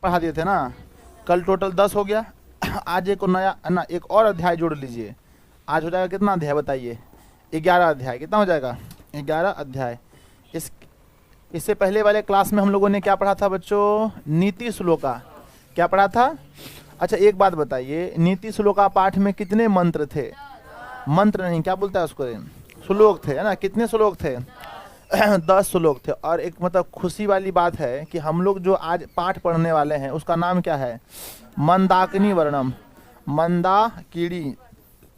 पढ़ा दिए थे ना, कल टोटल 10 हो गया। आज एक नया ना एक और अध्याय जोड़ लीजिए। आज हो जाएगा कितना अध्याय बताइए? 11 अध्याय। कितना हो जाएगा? 11 अध्याय। इससे पहले वाले क्लास में हम लोगों ने क्या पढ़ा था बच्चों? नीति श्लोका। क्या पढ़ा था? अच्छा एक बात बताइए, नीति श्लोका पाठ में कितने मंत्र थे? मंत्र नहीं, क्या बोलता है उसको, श्लोक थे, है ना? कितने श्लोक थे? 10 श्लोक थे। और एक मतलब खुशी वाली बात है कि हम लोग जो आज पाठ पढ़ने वाले हैं उसका नाम क्या है? मंदाकिनी वर्णम। मंदाकिनी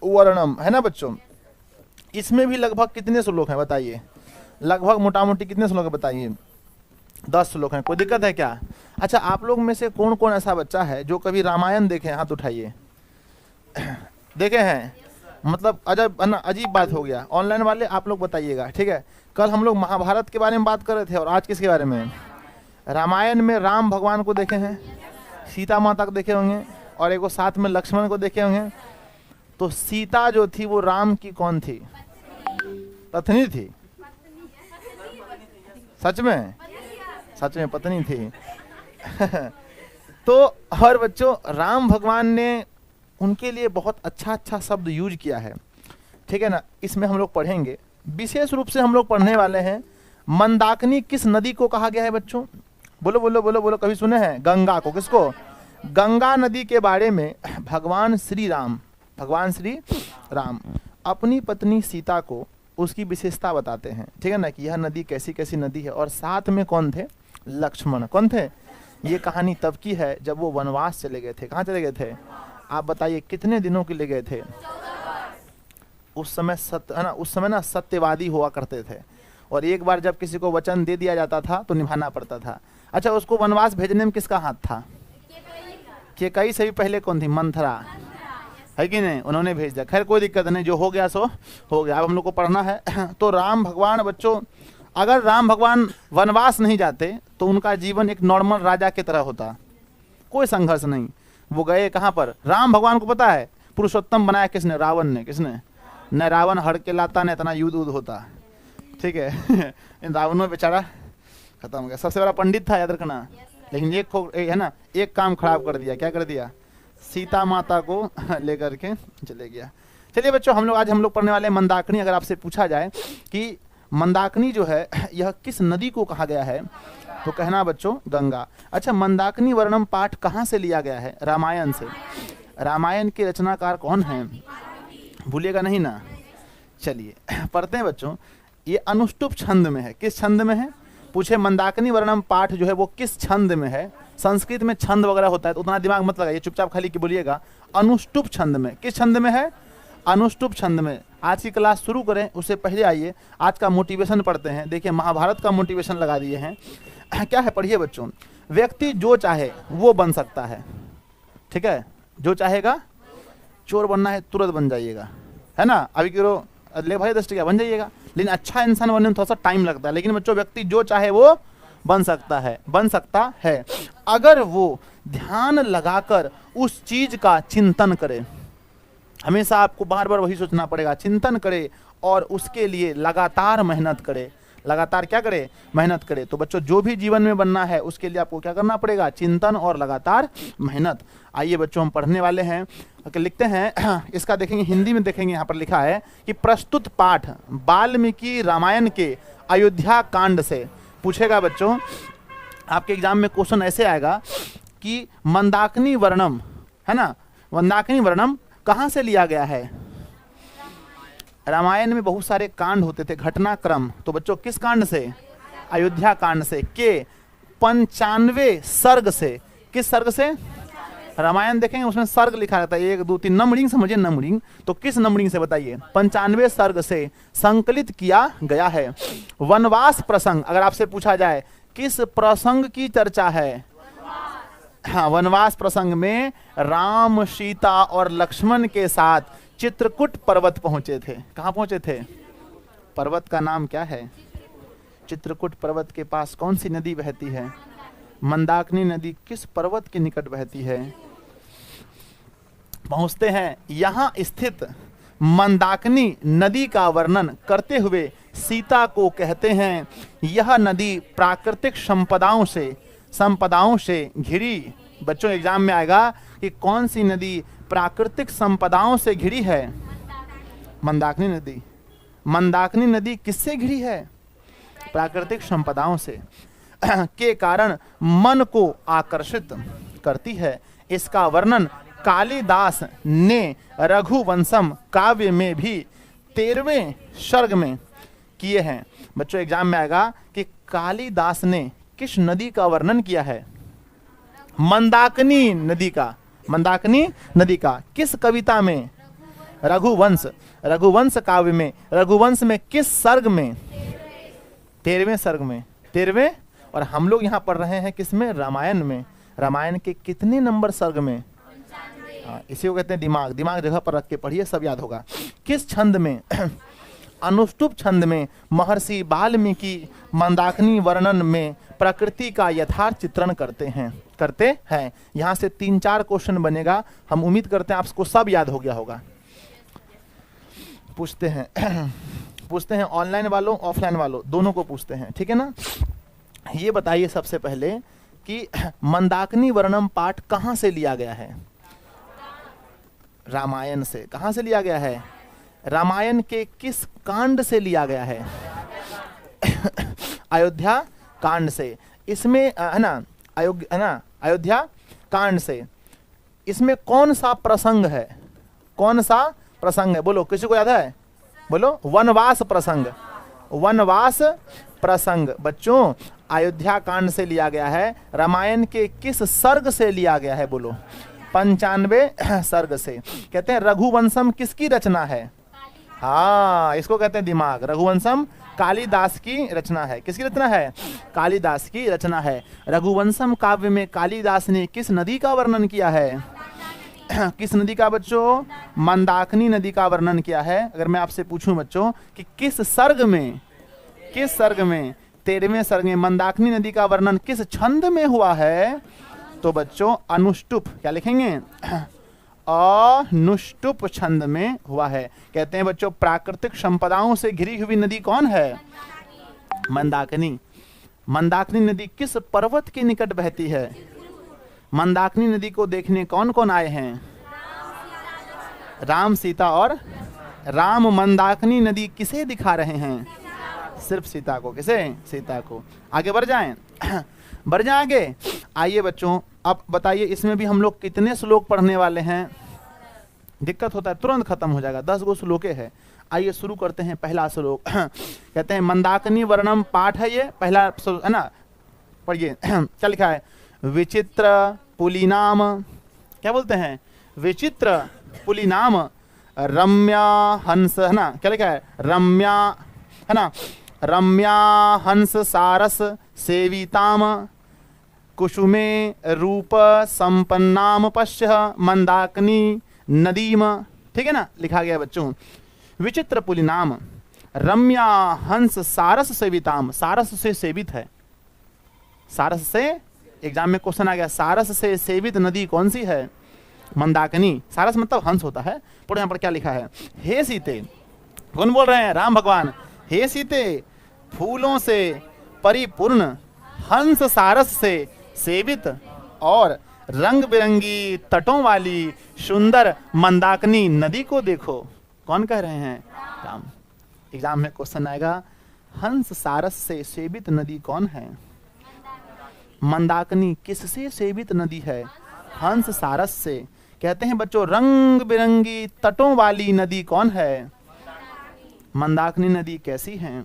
वर्णम, है ना बच्चों? इसमें भी लगभग कितने श्लोक हैं बताइए? लगभग मोटा मोटी कितने श्लोक है बताइए? 10 श्लोक हैं। कोई दिक्कत है क्या? अच्छा आप लोग में से कौन कौन ऐसा बच्चा है जो कभी रामायण देखे? हाथ उठाइए। देखे हैं? मतलब अजीब बात हो गया। ऑनलाइन वाले आप लोग बताइएगा, ठीक है? कल हम लोग महाभारत के बारे में बात कर रहे थे और आज किसके बारे में? रामायण में राम भगवान को देखे हैं, सीता माता को देखे होंगे और एक साथ में लक्ष्मण को देखे होंगे। तो सीता जो थी वो राम की कौन थी? पत्नी थी। सच में? सच में पत्नी थी। तो हर बच्चों राम भगवान ने उनके लिए बहुत अच्छा शब्द यूज किया है, ठीक है ना? इसमें हम लोग पढ़ेंगे। विशेष रूप से हम लोग पढ़ने वाले हैं मंदाकिनी किस नदी को कहा गया है बच्चों? बोलो बोलो बोलो बोलो। कभी सुने हैं? गंगा को। किसको? गंगा नदी के बारे में भगवान श्री राम अपनी पत्नी सीता को उसकी विशेषता बताते हैं, ठीक है ना? कि यह नदी कैसी कैसी नदी है। और साथ में कौन थे? लक्ष्मण। कौन थे? ये कहानी तब की है जब वो वनवास चले गए थे। कहाँ चले गए थे? आप बताइए कितने दिनों के लिए गए थे? उस समय ना सत्यवादी हुआ करते थे और एक बार जब किसी को वचन दे दिया जाता था तो निभाना पड़ता था। अच्छा उसको वनवास भेजने में किसका हाथ था? केकई से भी पहले कौन थी? मंथरा, है कि नहीं? उन्होंने भेज दिया। खैर कोई दिक्कत नहीं, जो हो गया सो हो गया। अब हम लोग को पढ़ना है। तो राम भगवान बच्चों, अगर राम भगवान वनवास नहीं जाते तो उनका जीवन एक नॉर्मल राजा की तरह होता, कोई संघर्ष नहीं। वो गए कहाँ पर? राम भगवान को पता है पुरुषोत्तम बनाया किसने? रावण ने। किसने? न रावण हड़ के लाता न इतना युद्ध होता, ठीक है? इन रावणों बेचारा खत्म हो गया। सबसे बड़ा पंडित था, याद रखना। लेकिन है ना, एक काम खराब कर दिया। क्या कर दिया? सीता माता को लेकर के चले गया। चलिए बच्चों आज हम लोग पढ़ने वाले मंदाकिनी। अगर आपसे पूछा जाए कि मंदाकिनी जो है यह किस नदी को कहा गया है तो कहना बच्चों गंगा। अच्छा मंदाकिनी वर्णम पाठ कहाँ से लिया गया है? रामायण से। रामायण के रचनाकार कौन हैं? भूलिएगा नहीं ना। चलिए पढ़ते हैं बच्चों। ये अनुष्टुप छंद में है। किस छंद में है? पूछे मंदाकिनी वर्णम पाठ जो है वो किस छंद में है? संस्कृत में छंद वगैरह होता है तो उतना दिमाग मत लगाइए, चुपचाप खाली की बोलिएगा अनुष्टुप छंद में। किस छंद में है? अनुष्टुप छंद में। आज की क्लास शुरू करें उससे पहले आइए आज का मोटिवेशन पढ़ते हैं। देखिए महाभारत का मोटिवेशन लगा दिए हैं। क्या है? पढ़िए बच्चों। व्यक्ति जो चाहे वो बन सकता है, ठीक है? जो चाहेगा, चोर बनना है तुरंत बन जाइएगा, है ना? अभी करो ले भाई 10 टका बन जाइएगा। लेकिन अच्छा इंसान बनने में थोड़ा सा टाइम लगता है। लेकिन बच्चों व्यक्ति जो चाहे वो बन सकता है अगर वो ध्यान लगाकर उस चीज का चिंतन करे। हमेशा आपको बार बार वही सोचना पड़ेगा, चिंतन करे और उसके लिए लगातार मेहनत करे। लगातार क्या करे? मेहनत करे। तो बच्चों जो भी जीवन में बनना है उसके लिए आपको क्या करना पड़ेगा? चिंतन और लगातार मेहनत। आइए बच्चों हम पढ़ने वाले हैं। लिखते हैं, इसका देखेंगे हिंदी में देखेंगे। यहाँ पर लिखा है कि प्रस्तुत पाठ वाल्मीकि रामायण के अयोध्या कांड से पूछेगा बच्चों। आपके एग्जाम में क्वेश्चन ऐसे आएगा कि मंदाकिनी वर्णम, है ना? मंदाकिनी वर्णम कहाँ से लिया गया है? रामायण में बहुत सारे कांड होते थे, घटनाक्रम। तो बच्चों किस कांड से? अयोध्या कांड से। के 95 सर्ग से। किस सर्ग से? रामायण देखेंगे उसमें सर्ग लिखा रहता है 1 2 3 नंबरिंग, समझिए नंबरिंग। तो किस नंबरिंग से बताइए? 95 सर्ग से संकलित किया गया है। वनवास प्रसंग अगर आपसे पूछा जाए किस प्रसंग की चर्चा है? हाँ, वनवास प्रसंग में राम सीता और लक्ष्मण के साथ चित्रकूट पर्वत पहुंचे थे। कहाँ पहुंचे थे? पर्वत का नाम क्या है? चित्रकूट पर्वत के पास कौन सी नदी बहती है? मंदाकिनी नदी किस पर्वत के निकट बहती है? पहुंचते हैं। यहाँ स्थित मंदाकिनी नदी का वर्णन करते हुए सीता को कहते हैं यह नदी प्राकृतिक संपदाओं से संपदाओं से घिरी। बच्चों एग्जाम में आएगा कि कौन सी नदी प्राकृतिक संपदाओं से घिरी है? मंदाकिनी नदी। मंदाकिनी नदी किससे घिरी है? प्राकृतिक संपदाओं से के कारण मन को आकर्षित करती है। इसका वर्णन कालिदास ने रघुवंशम काव्य में भी 13वें सर्ग में किए हैं। बच्चों एग्जाम में आएगा कि कालिदास ने किस नदी का वर्णन किया है? मंदाकिनी नदी का। मंदाकिनी नदी का किस कविता में? रघुवंश। रघुवंश काव्य में। रघुवंश में किस सर्ग में? 13वें सर्ग में। 13वें। और हम लोग यहाँ पढ़ रहे हैं किसमें? रामायण में। रामायण के कितने नंबर सर्ग में? इसी को कहते हैं दिमाग। दिमाग जगह पर रख के पढ़िए, सब याद होगा। किस छंद में? अनुष्टुप छंद में महर्षि वाल्मीकि मंदाकिनी वर्णन में प्रकृति का यथार्थ चित्रण करते हैं। यहाँ से 3-4 क्वेश्चन बनेगा। हम उम्मीद करते हैं आपको सब याद हो गया होगा। पूछते हैं ऑनलाइन वालों ऑफलाइन वालों दोनों को पूछते हैं, ठीक है ना। ये बताइए सबसे पहले कि मंदाकिनी वर्णम पाठ कहाँ से लिया गया है? रामायण से। कहाँ से लिया गया है? रामायण के किस कांड से लिया गया है? अयोध्या कांड से। इसमें है ना अयोध्या कांड से। इसमें कौन सा प्रसंग है? कौन सा प्रसंग है? बोलो, किसी को याद है? बोलो। वनवास प्रसंग। वनवास प्रसंग। बच्चों अयोध्या कांड से लिया गया है। रामायण के किस सर्ग से लिया गया है? बोलो। 95 सर्ग से। कहते हैं रघुवंशम किसकी रचना है? हाँ, इसको कहते हैं दिमाग। रघुवंशम कालिदास की रचना है। किसकी रचना है? कालिदास की रचना है। रघुवंशम काव्य में कालिदास ने किस नदी का वर्णन किया है? किस नदी का बच्चों? मंदाकिनी नदी का वर्णन किया है। अगर मैं आपसे पूछूं बच्चों कि किस सर्ग में? किस सर्ग में? 13वें सर्ग में। मंदाकिनी नदी का वर्णन किस छंद में हुआ है? तो बच्चों अनुष्टुप। क्या लिखेंगे? अनुष्टुप छंद में हुआ है। कहते हैं बच्चों प्राकृतिक संपदाओं से घिरी हुई नदी कौन है? मंदाकिनी। मंदाकिनी नदी किस पर्वत के निकट बहती है? मंदाकिनी नदी को देखने कौन कौन आए हैं? राम, सीता और राम मंदाकिनी नदी किसे दिखा रहे हैं? सिर्फ सीता को। किसे? सीता को। आगे बढ़ जाएं। बढ़ जाएं आगे। आइए बच्चों अब बताइए इसमें भी हम लोग कितने श्लोक पढ़ने वाले हैं? दिक्कत होता है, तुरंत खत्म हो जाएगा। 10 गो श्लोके है। आइए शुरू करते हैं। पहला श्लोक कहते हैं मंदाकिनी वर्णम पाठ है। ये पहला है ना, पढ़िए। क्या लिखा है? विचित्र पुलिनाम। क्या बोलते हैं? विचित्र पुलिनाम रम्या हंस, है ना। क्या लिखा है? रम्या, है ना। रम्या हंस सारस सेविताम कुसुमे रूप संपन्नाम पश्य मंदाकिनी नदीम। ठीक है ना, लिखा गया बच्चों। विचित्र पुलिनाम रम्या हंस सारस सेविताम। सारस से सेवित है। सारस से, एग्जाम में क्वेश्चन आ गया, सारस से सेवित नदी कौन सी है? मंदाकिनी। सारस मतलब हंस होता है। पढ़ो यहाँ पर क्या लिखा है? हे सीते। कौन बोल रहे हैं? राम भगवान। हे सीते, फूलों से परिपूर्ण हंस सारस से सेवित और रंग बिरंगी तटों वाली सुंदर मंदाकिनी नदी को देखो। कौन कह रहे हैं? राम। एग्जाम में क्वेश्चन आएगा हंस सारस से सेवित नदी कौन है? मंदाकिनी किससे सेवित नदी है? हंस सारस से। कहते हैं बच्चों रंग बिरंगी तटों वाली नदी कौन है? मंदाकिनी नदी कैसी है?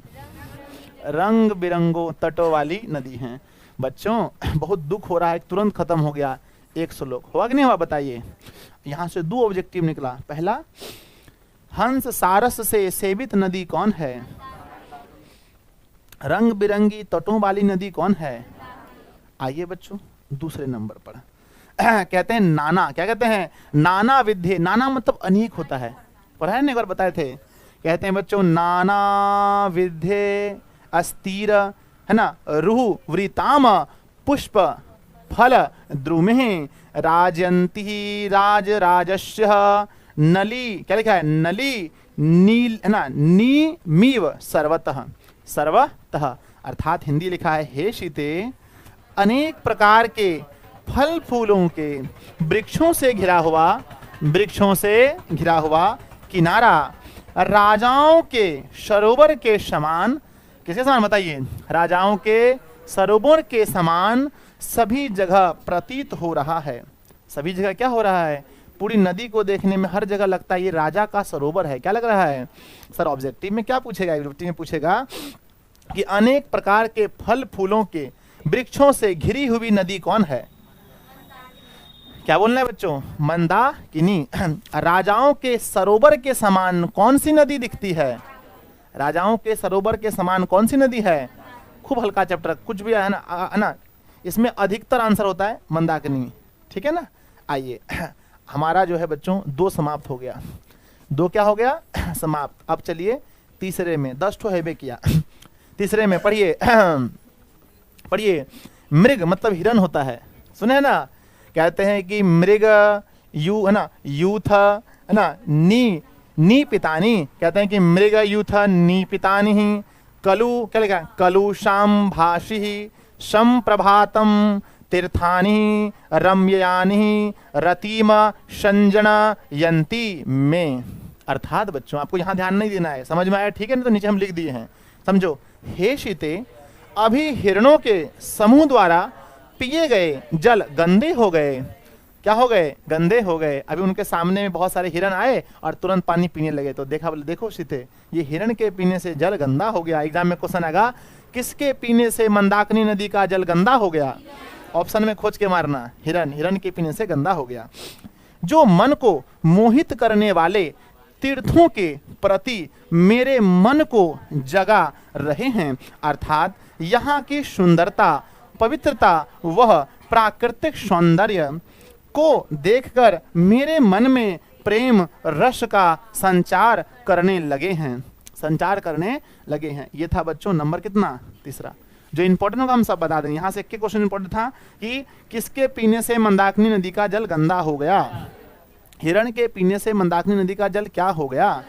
रंग बिरंगो तटों वाली नदी है। बच्चों बहुत दुख हो रहा है, तुरंत खत्म हो गया। एक श्लोक हुआ कि नहीं हुआ? बताइए। यहां से 2 ऑब्जेक्टिव निकला। पहला, हंस सारस से सेवित नदी कौन है? रंग बिरंगी तटों वाली नदी कौन है? आइए बच्चों दूसरे नंबर पर कहते हैं नाना। क्या कहते हैं? नाना विद्धे। नाना मतलब अनेक होता है। पढ़ा है ना, एक बार बताए थे। कहते हैं बच्चों नाना विद्धे अस्थिर, है ना, रुहु वृताम पुष्प फल द्रुमे राजंती राज राजस्य नली। क्या लिखा है? नली नील, है ना, नीमीव सर्वतः। सर्वतः अर्थात हिंदी लिखा है हे सीते अनेक प्रकार के फल फूलों के वृक्षों से घिरा हुआ किनारा राजाओं के सरोवर के समान, किसके समान बताइए, राजाओं के सरोवर के समान सभी जगह प्रतीत हो रहा है। सभी जगह क्या हो रहा है, पूरी नदी को देखने में हर जगह लगता है ये राजा का सरोवर है। क्या लग रहा है सर? ऑब्जेक्टिव में क्या पूछेगा, ऑब्जेक्टिव में पूछेगा कि अनेक प्रकार के फल फूलों के वृक्षों से घिरी हुई नदी कौन है? क्या बोलना है बच्चों? मंदाकिनी। राजाओं के सरोवर के समान कौन सी नदी दिखती है? राजाओं के सरोवर के समान कौन सी नदी है? खूब हल्का चैप्टर, कुछ भी है ना, इसमें अधिकतर आंसर होता है मंदाकिनी। ठीक है ना। आइए, हमारा जो है बच्चों 2 समाप्त हो गया। 2 क्या हो गया? समाप्त। अब चलिए तीसरे में, 10 ठो हैबे किया। तीसरे में पढ़िए, पढ़िए। मृग मतलब हिरन होता है, सुने ना? कहते हैं कि मृग यू है ना, यूथ है ना, नी पितानी। कहते हैं कि मृग यूथ नी पितानी ही कलु, क्या लिखा? कलुषाम भाषि शम प्रभातम तीर्थानि रम्ययानि रतिम संजन यंती में। अर्थात बच्चों आपको यहाँ ध्यान नहीं देना है, समझ में आया? ठीक है ना। तो नीचे हम लिख दिए हैं, समझो। हे शीते, अभी हिरणों के समूह द्वारा पिए गए जल गंदे हो गए। क्या हो गए? गंदे हो गए। अभी उनके सामने में बहुत सारे हिरण आए और तुरंत पानी पीने लगे, तो देखा, बोले देखो शीते, ये हिरण के पीने से जल गंदा हो गया। एग्जाम में क्वेश्चन आएगा, किसके पीने से मंदाकिनी नदी का जल गंदा हो गया? ऑप्शन में खोज के मारना, हिरण के पीने से गंदा हो गया। जो मन को मोहित करने वाले तीर्थों के प्रति मेरे मन को जगा रहे हैं। अर्थात यहाँ की सुंदरता, पवित्रता, वह प्राकृतिक सौंदर्य को देखकर मेरे मन में प्रेम रस का संचार करने लगे हैं। ये था बच्चों नंबर कितना? तीसरा। जो इंपॉर्टेंट होगा हम सब बता दें। यहाँ से क्वेश्चन इंपॉर्टेंट था कि किसके पीने से मंदाकिनी नदी का जल गंदा हो गया? हिरण के पीने से मंदाकिनी नदी का जल क्या हो गया?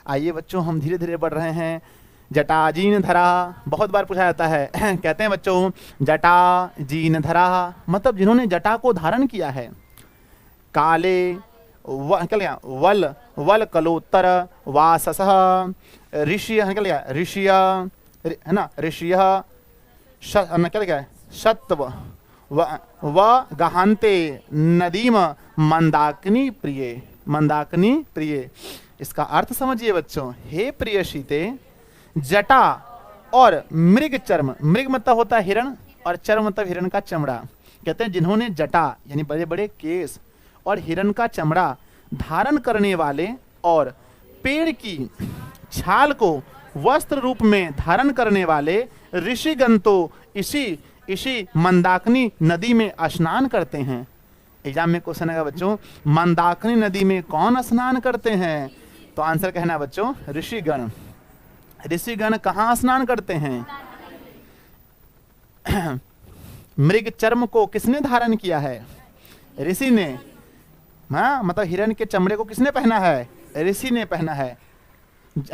आइए बच्चों, हम धीरे धीरे बढ़ रहे हैं। जटाजीन धरा, बहुत बार पूछा जाता है। कहते हैं बच्चों जटाजीन धरा मतलब जिन्होंने जटा को धारण किया है। काले वल कलोत्तर वासस ऋषि, ऋषिय है ना, ऋषिय क्या है, सत्व व गहांते नदीम मंदाकिनी प्रिय। इसका अर्थ समझिए बच्चों। हे प्रिय शीते, जटा और मृग चर्म, मृग मतलब होता है हिरण और चर्म मतलब हिरण का चमड़ा। कहते हैं जिन्होंने जटा यानी बड़े बड़े केस और हिरण का चमड़ा धारण करने वाले और पेड़ की छाल को वस्त्र रूप में धारण करने वाले ऋषिगण तो इसी मंदाकिनी नदी में स्नान करते हैं। एग्जाम में क्वेश्चन आएगा बच्चों, मंदाकिनी नदी में कौन स्नान करते हैं? तो आंसर कहना बच्चों ऋषिगण। ऋषिगण कहाँ स्नान करते हैं? मृग चर्म को किसने धारण किया है? ऋषि ने। हाँ, मतलब हिरण के चमड़े को किसने पहना है? ऋषि ने पहना है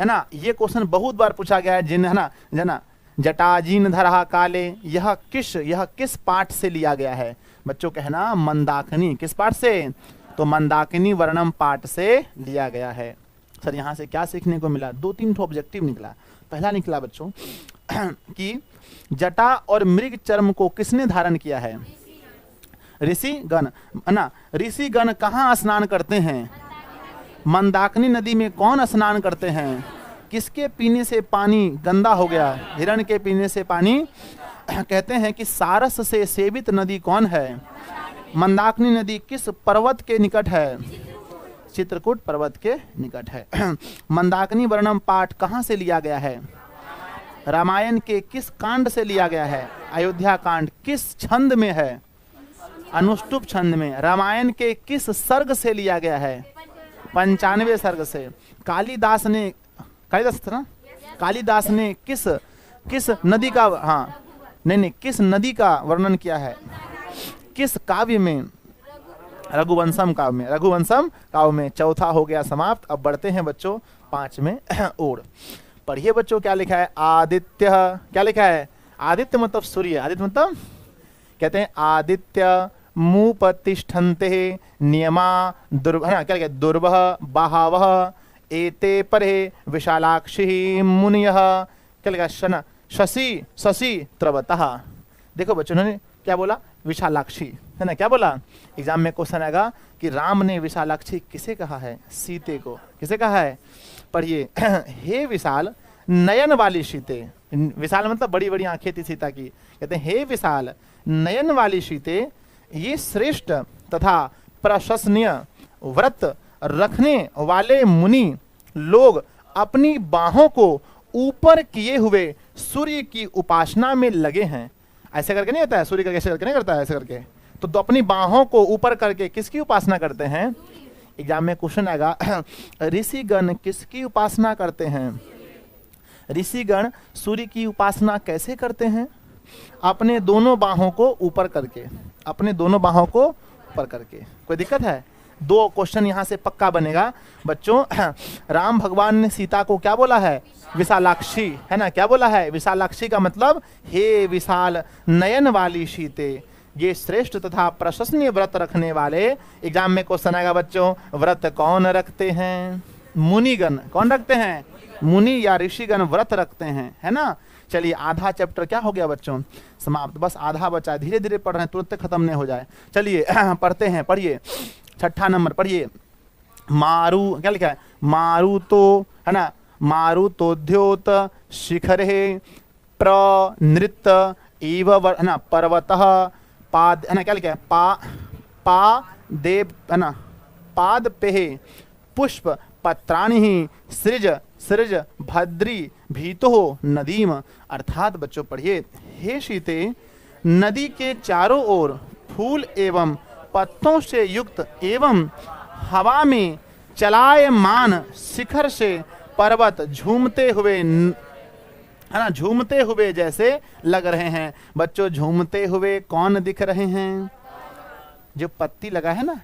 ना। ये क्वेश्चन बहुत बार पूछा गया है। जिन है ना जटाजीन धरा काले, यह किस पाठ से लिया गया है? बच्चों कहना मंदाकिनी। किस पाठ से? तो मंदाकिनी वर्णम पाठ से लिया गया है। सर यहाँ से क्या सीखने को मिला? 2-3 ऑब्जेक्टिव निकला। पहला निकला बच्चों कि जटा और मृग चर्म को किसने धारण किया है? ऋषिगण ना। ऋषिगण कहाँ स्नान करते हैं? मंदाकिनी नदी में कौन स्नान करते हैं? किसके पीने से पानी गंदा हो गया? हिरण के पीने से पानी। कहते हैं कि सारस से सेवित नदी कौन है? मंदाकिनी नदी किस पर्वत के निकट है? चित्रकूट पर्वत के निकट है। मंदाकिनी वर्णम पाठ कहाँ से लिया गया है? रामायण के किस कांड से लिया गया है? अयोध्या कांड। किस छंद में है? अनुष्टुप छंद में। रामायण के किस सर्ग से लिया गया है? 95 सर्ग से। कालिदास ने किस नदी का किस नदी का वर्णन किया है? किस काव्य में? रघुवंशम काव्य में। चौथा हो गया समाप्त। अब बढ़ते हैं बच्चों 5 में ओर। पढ़िए बच्चों क्या लिखा है? आदित्य, क्या लिखा है? आदित्य मतलब सूर्य, आदित्य मतलब कहते हैं आदित्य मुपतिष्ठन्ते नियमा दुर्भ, है ना, क्या कहते, दुर्वह बाहवः एते परे विशालाक्षी मुनियः, क्या लिखा, शशि शशि त्रवतः। देखो बच्चों ने क्या बोला, विशालाक्षी, है ना, क्या बोला, एग्जाम में क्वेश्चन आएगा कि राम ने विशालाक्षी किसे कहा है, सीते को, किसे कहा है, पढ़िए। हे विशाल नयन वाली सीते, विशाल मतलब बड़ी बड़ी आंखें थी सीता की, कहते हैं हे विशाल नयन वाली सीते, ये श्रेष्ठ तथा प्रशंसनीय व्रत रखने वाले मुनि लोग अपनी बाहों को ऊपर किए हुए सूर्य की उपासना में लगे हैं। ऐसे करके नहीं होता है, सूर्य का कैसे करके नहीं करता है, ऐसे करके, तो अपनी बाहों को ऊपर करके किसकी उपासना करते हैं। एग्जाम में क्वेश्चन आएगा ऋषिगण किसकी उपासना करते हैं, ऋषिगण सूर्य की उपासना कैसे करते हैं, अपने दोनों बाहों को ऊपर करके, अपने दोनों बाहों को ऊपर करके। कोई दिक्कत है, दो क्वेश्चन यहां से पक्का बनेगा बच्चों। राम भगवान ने सीता को क्या बोला है, विशालाक्षी, है ना, क्या बोला है, विशालाक्षी का मतलब हे विशाल नयन वाली सीते, ये श्रेष्ठ तथा प्रशंसनीय व्रत रखने वाले। एग्जाम में क्वेश्चन आएगा बच्चों, व्रत कौन रखते हैं, मुनिगण, कौन रखते हैं, मुनि या ऋषिगण व्रत रखते हैं, है ना। चलिए आधा चैप्टर क्या हो गया बच्चों, समाप्त, बस आधा बचा, धीरे धीरे पढ़ रहे हैं, तुरंत खत्म नहीं हो जाए। चलिए पढ़ते हैं, पढ़िए 6ठा नंबर पढ़िए। मारु, क्या लिखा है, मारु तो, है ना, मारु तो द्योत शिखरे प्रनृत्य इव, है ना, पर्वतः पाद, है ना, क्या लिखा है, पा देव, है ना, पाद पे पुष्प पत्राणि ही सृज सृज भद्री भीतो नदीम। अर्थात बच्चों पढ़िए, हे सीते नदी के चारों ओर फूल एवं पत्तों से युक्त एवं हवा में चलायमान शिखर से पर्वत झूमते हुए, है ना, झूमते हुए जैसे लग रहे हैं। बच्चों झूमते हुए कौन दिख रहे हैं, जो पत्ती लगा है ना,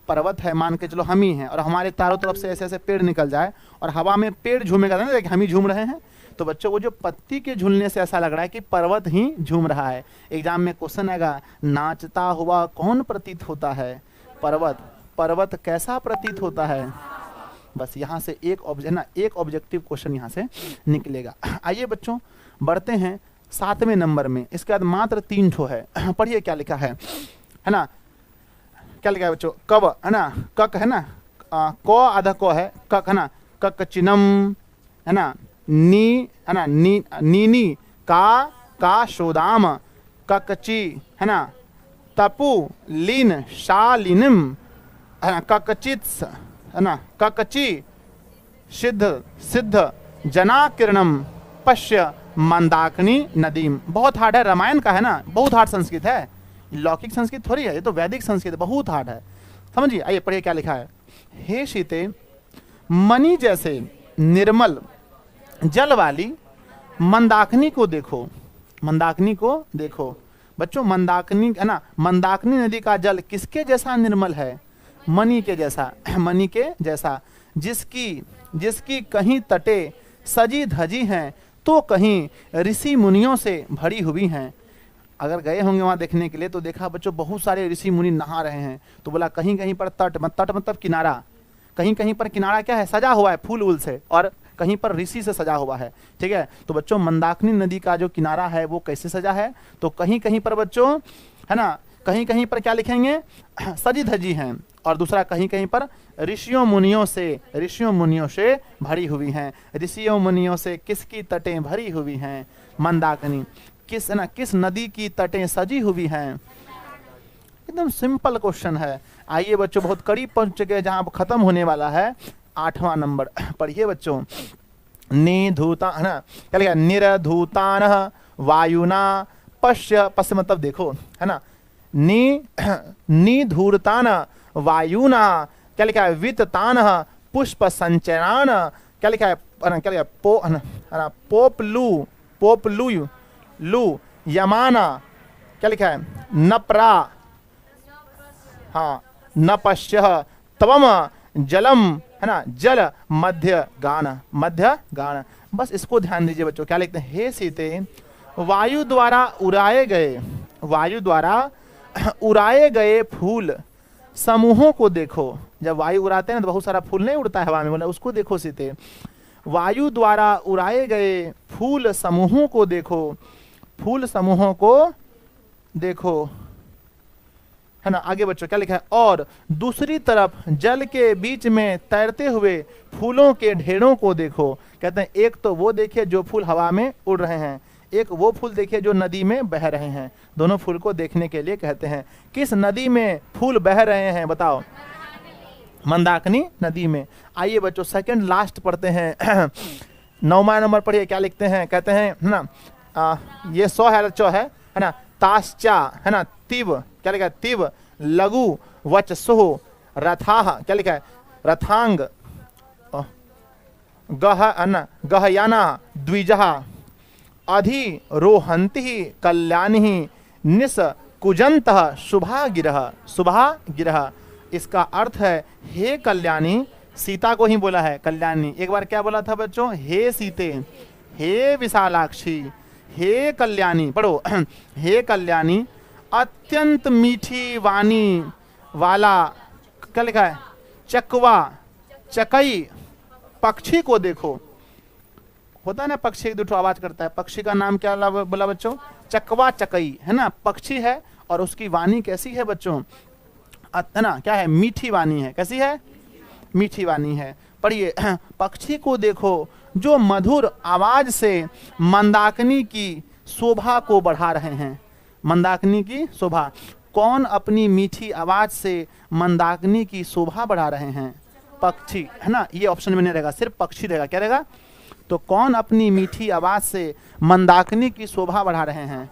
पर्वत है, मान के चलो हम ही हैं, और हमारे चारों तरफ से ऐसे ऐसे पेड़ निकल जाए और हवा में पेड़ झूमेगा ना, देखिए हम ही झूम रहे हैं। तो बच्चों वो जो पत्ती के झूलने से ऐसा लग रहा है कि पर्वत ही झूम रहा है। एग्जाम में क्वेश्चन आएगा, नाचता हुआ कौन प्रतीत होता है, पर्वत, पर्वत कैसा प्रतीत होता है। बस यहाँ से एक ऑब्जेक्टिव क्वेश्चन यहाँ से निकलेगा। आइए बच्चों बढ़ते हैं 7वें नंबर में, इसके बाद मात्र 3 ठो है। पढ़िए क्या लिखा है ना, क्या लिखा है बच्चों, कब, है ना, कक, है ना, को आधा को है, कक, है ना, कक चिनम, है ना, नी, है ना, नीनी का शोदाम, ककची, है ना, तपु लीन शालिनिम, है ना, ककचित, है ना, ककची सिद्ध सिद्ध जना किरणम पश्य मंदाकिनी नदीम। बहुत हार्ड है, रामायण का है ना, बहुत हार्ड संस्कृत है, लौकिक संस्कृत थोड़ी है, ये तो वैदिक संस्कृत है, बहुत हार्ड है, समझिए। आइए पढ़िए क्या लिखा है, हे सीते मणि जैसे निर्मल जल वाली मंदाकिनी को देखो, मंदाकिनी को देखो। बच्चों मंदाकिनी, है ना, मंदाकिनी नदी का जल किसके जैसा निर्मल है, मणि के जैसा, मणि के जैसा, जिसकी कहीं तटे सजी धजी हैं तो कहीं ऋषि मुनियों से भरी हुई हैं। अगर गए होंगे वहां देखने के लिए तो देखा बच्चों बहुत सारे ऋषि मुनि नहा रहे हैं, तो बोला कहीं कहीं पर तट मतलब किनारा, कहीं कहीं पर किनारा क्या है, सजा हुआ है फूल वूल से, और कहीं पर ऋषि से सजा हुआ है, ठीक है। तो बच्चों मंदाकिनी नदी का जो किनारा है वो कैसे सजा है, तो कहीं कहीं पर बच्चों, है ना, कहीं कहीं पर क्या लिखेंगे, सजी धजी हैं, और दूसरा कहीं कहीं पर ऋषियों मुनियों से भरी हुई हैं। ऋषियों मुनियों से किसकी तटें भरी हुई हैं, मंदाकिनी, किस, है ना, किस नदी की तटें सजी हुई हैं। एकदम सिंपल क्वेश्चन है। आइए बच्चों बहुत करीब पहुंच चुके हैं, जहां खत्म होने वाला है 8वां नंबर। पढ़िए बच्चों, निधूता, है ना, क्या लिखा, निरधूतान वायुना पश्य मतलब देखो, है ना, निधूरतान वायुना, क्या लिखा है, विततान पुष्प संचरान, क्या लिखा है, क्या लिखा है, पोपलू लू यमाना, क्या लिखा है, नपरा, हाँ, नपश्य तवम जलम, है ना, जल मध्य गान। बस इसको ध्यान दीजिए बच्चों, क्या लिखते हैं, हे सीते वायु द्वारा उड़ाए गए, वायु द्वारा उड़ाए गए फूल समूहों को देखो। जब वायु उड़ाते हैं ना तो बहुत सारा फूल नहीं उड़ता है हवा में, बोला उसको देखो सीते। वायु द्वारा उड़ाए गए फूल समूहों को देखो, फूल समूहों को देखो, है ना। आगे बच्चों क्या लिखा है, और दूसरी तरफ जल के बीच में तैरते हुए फूलों के ढेरों को देखो। कहते हैं एक तो वो देखिए जो फूल हवा में उड़ रहे हैं, एक वो फूल देखिए जो नदी में बह रहे हैं। दोनों फूल को देखने के लिए कहते हैं। किस नदी में फूल बह रहे हैं बताओ? मंदाकिनी नदी में। आइए बच्चों सेकंड लास्ट पढ़ते हैं। 9वां नंबर पढ़िए क्या लिखते हैं, कहते हैं है ना, ये 100 है बच्चों, है ना। ताश्चा, है ना, तिव, क्या लिखा है, तिव लघु वचसो रथाह, क्या लिखा है, रथांग गहयाना द्विजहा अधिरोहंति कल्याणी निस कुजंत शुभा गिरह, शुभा गिरह। इसका अर्थ है हे कल्याणी, सीता को ही बोला है कल्याणी। एक बार क्या बोला था बच्चों, हे सीते, हे विशालाक्षी, हे कल्याणी, पढ़ो हे कल्याणी अत्यंत मीठी वाणी वाला, क्या लिखा है, चकवा चकई पक्षी को देखो। होता है ना पक्षी एक दूठो आवाज करता है, पक्षी का नाम क्या बोला बच्चों, चकवा चकई, है ना। पक्षी है और उसकी वाणी कैसी है बच्चों, है ना, क्या है, मीठी वाणी है। कैसी है, मीठी वाणी है। पढ़िए, पक्षी को देखो जो मधुर आवाज से मंदाकिनी की शोभा को बढ़ा रहे हैं। मंदाकिनी की शोभा, कौन अपनी मीठी आवाज से मंदाकिनी की शोभा बढ़ा रहे हैं? पक्षी, है ना। ये ऑप्शन में नहीं रहेगा, सिर्फ पक्षी रहेगा। क्या रहेगा? तो कौन अपनी मीठी आवाज से मंदाकिनी की शोभा बढ़ा रहे हैं?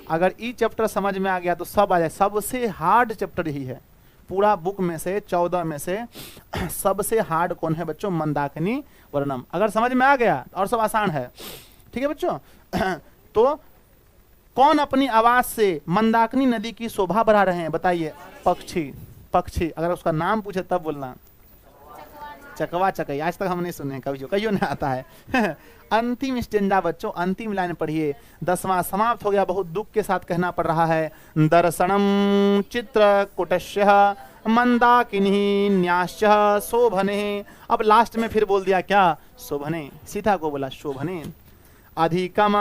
अगर ई चैप्टर समझ में आ गया तो सब आ जाए। सबसे हार्ड चैप्टर यही है पूरा बुक में से, 14 में से सबसे हार्ड कौन है बच्चों? मंदाकिनी वर्णम। अगर समझ में आ गया और सब आसान है, ठीक है बच्चों। तो कौन अपनी आवाज से मंदाकिनी नदी की शोभा बढ़ा रहे हैं? बताइए। पक्षी, पक्षी। अगर उसका नाम पूछे तब बोलना। चकवा चकई, आज तक हम नहीं सुने, कभी कहीं नहीं आता है। अंतिम स्टेंडा बच्चों, अंतिम लाइन पढ़िए। 10वां समाप्त हो गया, बहुत दुख के साथ कहना पड़ रहा है। दर्शनम चित्रकूटस्य मंदाकिनी न्याश्च शोभने। अब लास्ट में फिर बोल दिया क्या? शोभने। सीता को बोला शोभने। अधिकम,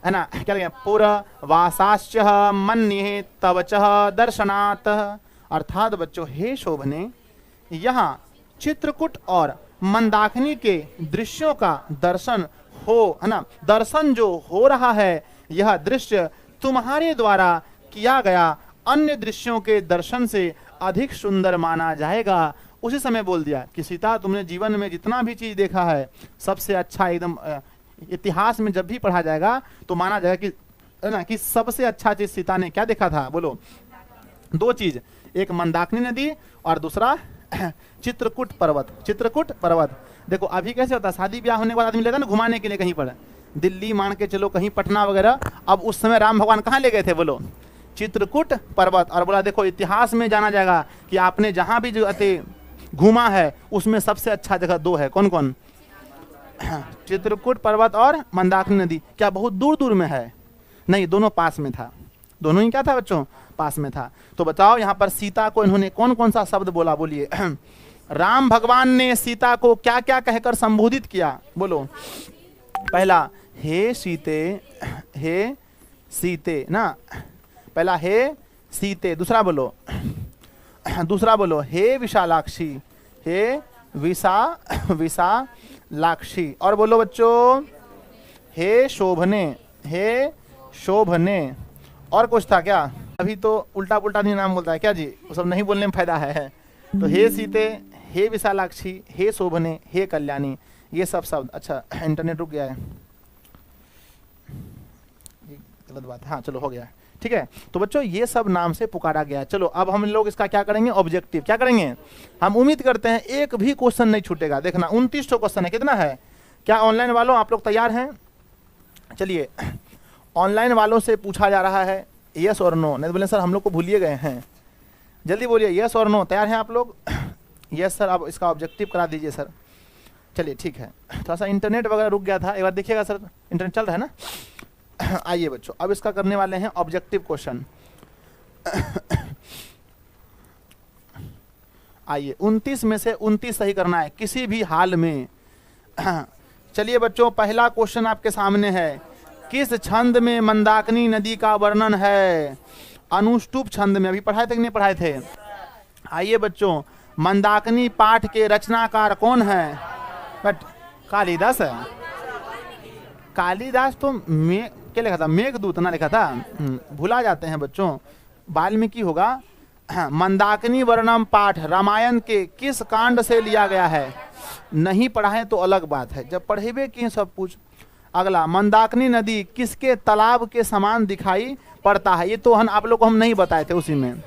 है ना, क्या लगे, पुरवासाश्च मन्ये तव च दर्शनात्। अर्थात बच्चों हे शोभने, यहाँ चित्रकूट और मंदाकिनी के दृश्यों का दर्शन हो, है ना, दर्शन जो हो रहा है, यह दृश्य तुम्हारे द्वारा किया गया अन्य दृश्यों के दर्शन से अधिक सुंदर माना जाएगा। उसी समय बोल दिया कि सीता, तुमने जीवन में जितना भी चीज देखा है सबसे अच्छा, एकदम इतिहास में जब भी पढ़ा जाएगा तो माना जाएगा कि, है ना, कि सबसे अच्छा चीज सीता ने क्या देखा था? बोलो। 2 चीज, एक मंदाकिनी नदी और दूसरा चित्रकूट पर्वत। चित्रकूट पर्वत। देखो अभी कैसे होता है, शादी ब्याह होने के बाद आदमी लेता है ना घुमाने के लिए कहीं पर, दिल्ली मान के चलो, कहीं पटना वगैरह। अब उस समय राम भगवान कहाँ ले गए थे? बोलो चित्रकूट पर्वत। और बोला देखो इतिहास में जाना जाएगा कि आपने जहां भी जो घूमा है उसमें सबसे अच्छा जगह 2 है। कौन कौन? चित्रकूट पर्वत और मंदाकिनी नदी। क्या बहुत दूर दूर में है? नहीं, दोनों पास में था। दोनों ही क्या था बच्चों? पास में था। तो बताओ यहाँ पर सीता को इन्होंने कौन कौन सा शब्द बोला? बोलिए। राम भगवान ने सीता को क्या क्या कहकर संबोधित किया? बोलो। पहला हे सीते, हे सीते ना, पहला हे सीते। दूसरा बोलो, दूसरा बोलो हे विशालाक्षी, हे विशालाक्षी। और बोलो बच्चों हे शोभने, हे शोभने। और कुछ था क्या? अभी तो उल्टा पुल्टा नहीं नाम बोलता है क्या जी? वो सब नहीं बोलने में फायदा है। तो हे सीते, हे विशालाक्षी, हे शोभने, हे कल्याणी, ये सब शब्द। अच्छा इंटरनेट रुक गया है, गलत बात। हाँ चलो हो गया, ठीक है। तो बच्चों ये सब नाम से पुकारा गया। चलो अब हम लोग इसका क्या करेंगे? ऑब्जेक्टिव क्या करेंगे? हम उम्मीद करते हैं एक भी क्वेश्चन नहीं छूटेगा। देखना 29 क्वेश्चन है। कितना है? क्या ऑनलाइन वालों आप लोग तैयार हैं? चलिए ऑनलाइन वालों से पूछा जा रहा है यस और नो। नहीं तो बोले सर हम लोग को भूलिए गए हैं। जल्दी बोलिए यस और नो। तैयार हैं आप लोग? यस सर, अब इसका ऑब्जेक्टिव करा दीजिए सर। चलिए ठीक है। थोड़ा सा इंटरनेट वगैरह रुक गया था, एक बार देखिएगा सर। इंटरनेट चल रहा है ना? आइए बच्चों, अब इसका करने वाले हैं ऑब्जेक्टिव क्वेश्चन। आइए 29 में से 29 सही करना है किसी भी हाल में। चलिए बच्चों, पहला क्वेश्चन आपके सामने है, किस छंद में मंदाकिनी नदी का वर्णन है? अनुष्टुप छंद में। अभी पढ़ाए थे कि नहीं पढ़ाए थे? आइए बच्चों, मंदाकिनी पाठ के रचनाकार कौन है? बट कालिदास है। कालिदास तो क्या लिखा था? मेघदूत ना लिखा था, भुला जाते हैं बच्चों। वाल्मीकि होगा। मंदाकिनी वर्णम पाठ रामायण के किस कांड से लिया गया है? नहीं पढ़ाए तो अलग बात है, जब पढ़ेबे किए सब कुछ। अगला, मंदाकिनी नदी किसके तालाब के समान दिखाई पड़ता है? ये तो आप लोग को हम नहीं बताए थे उसी में।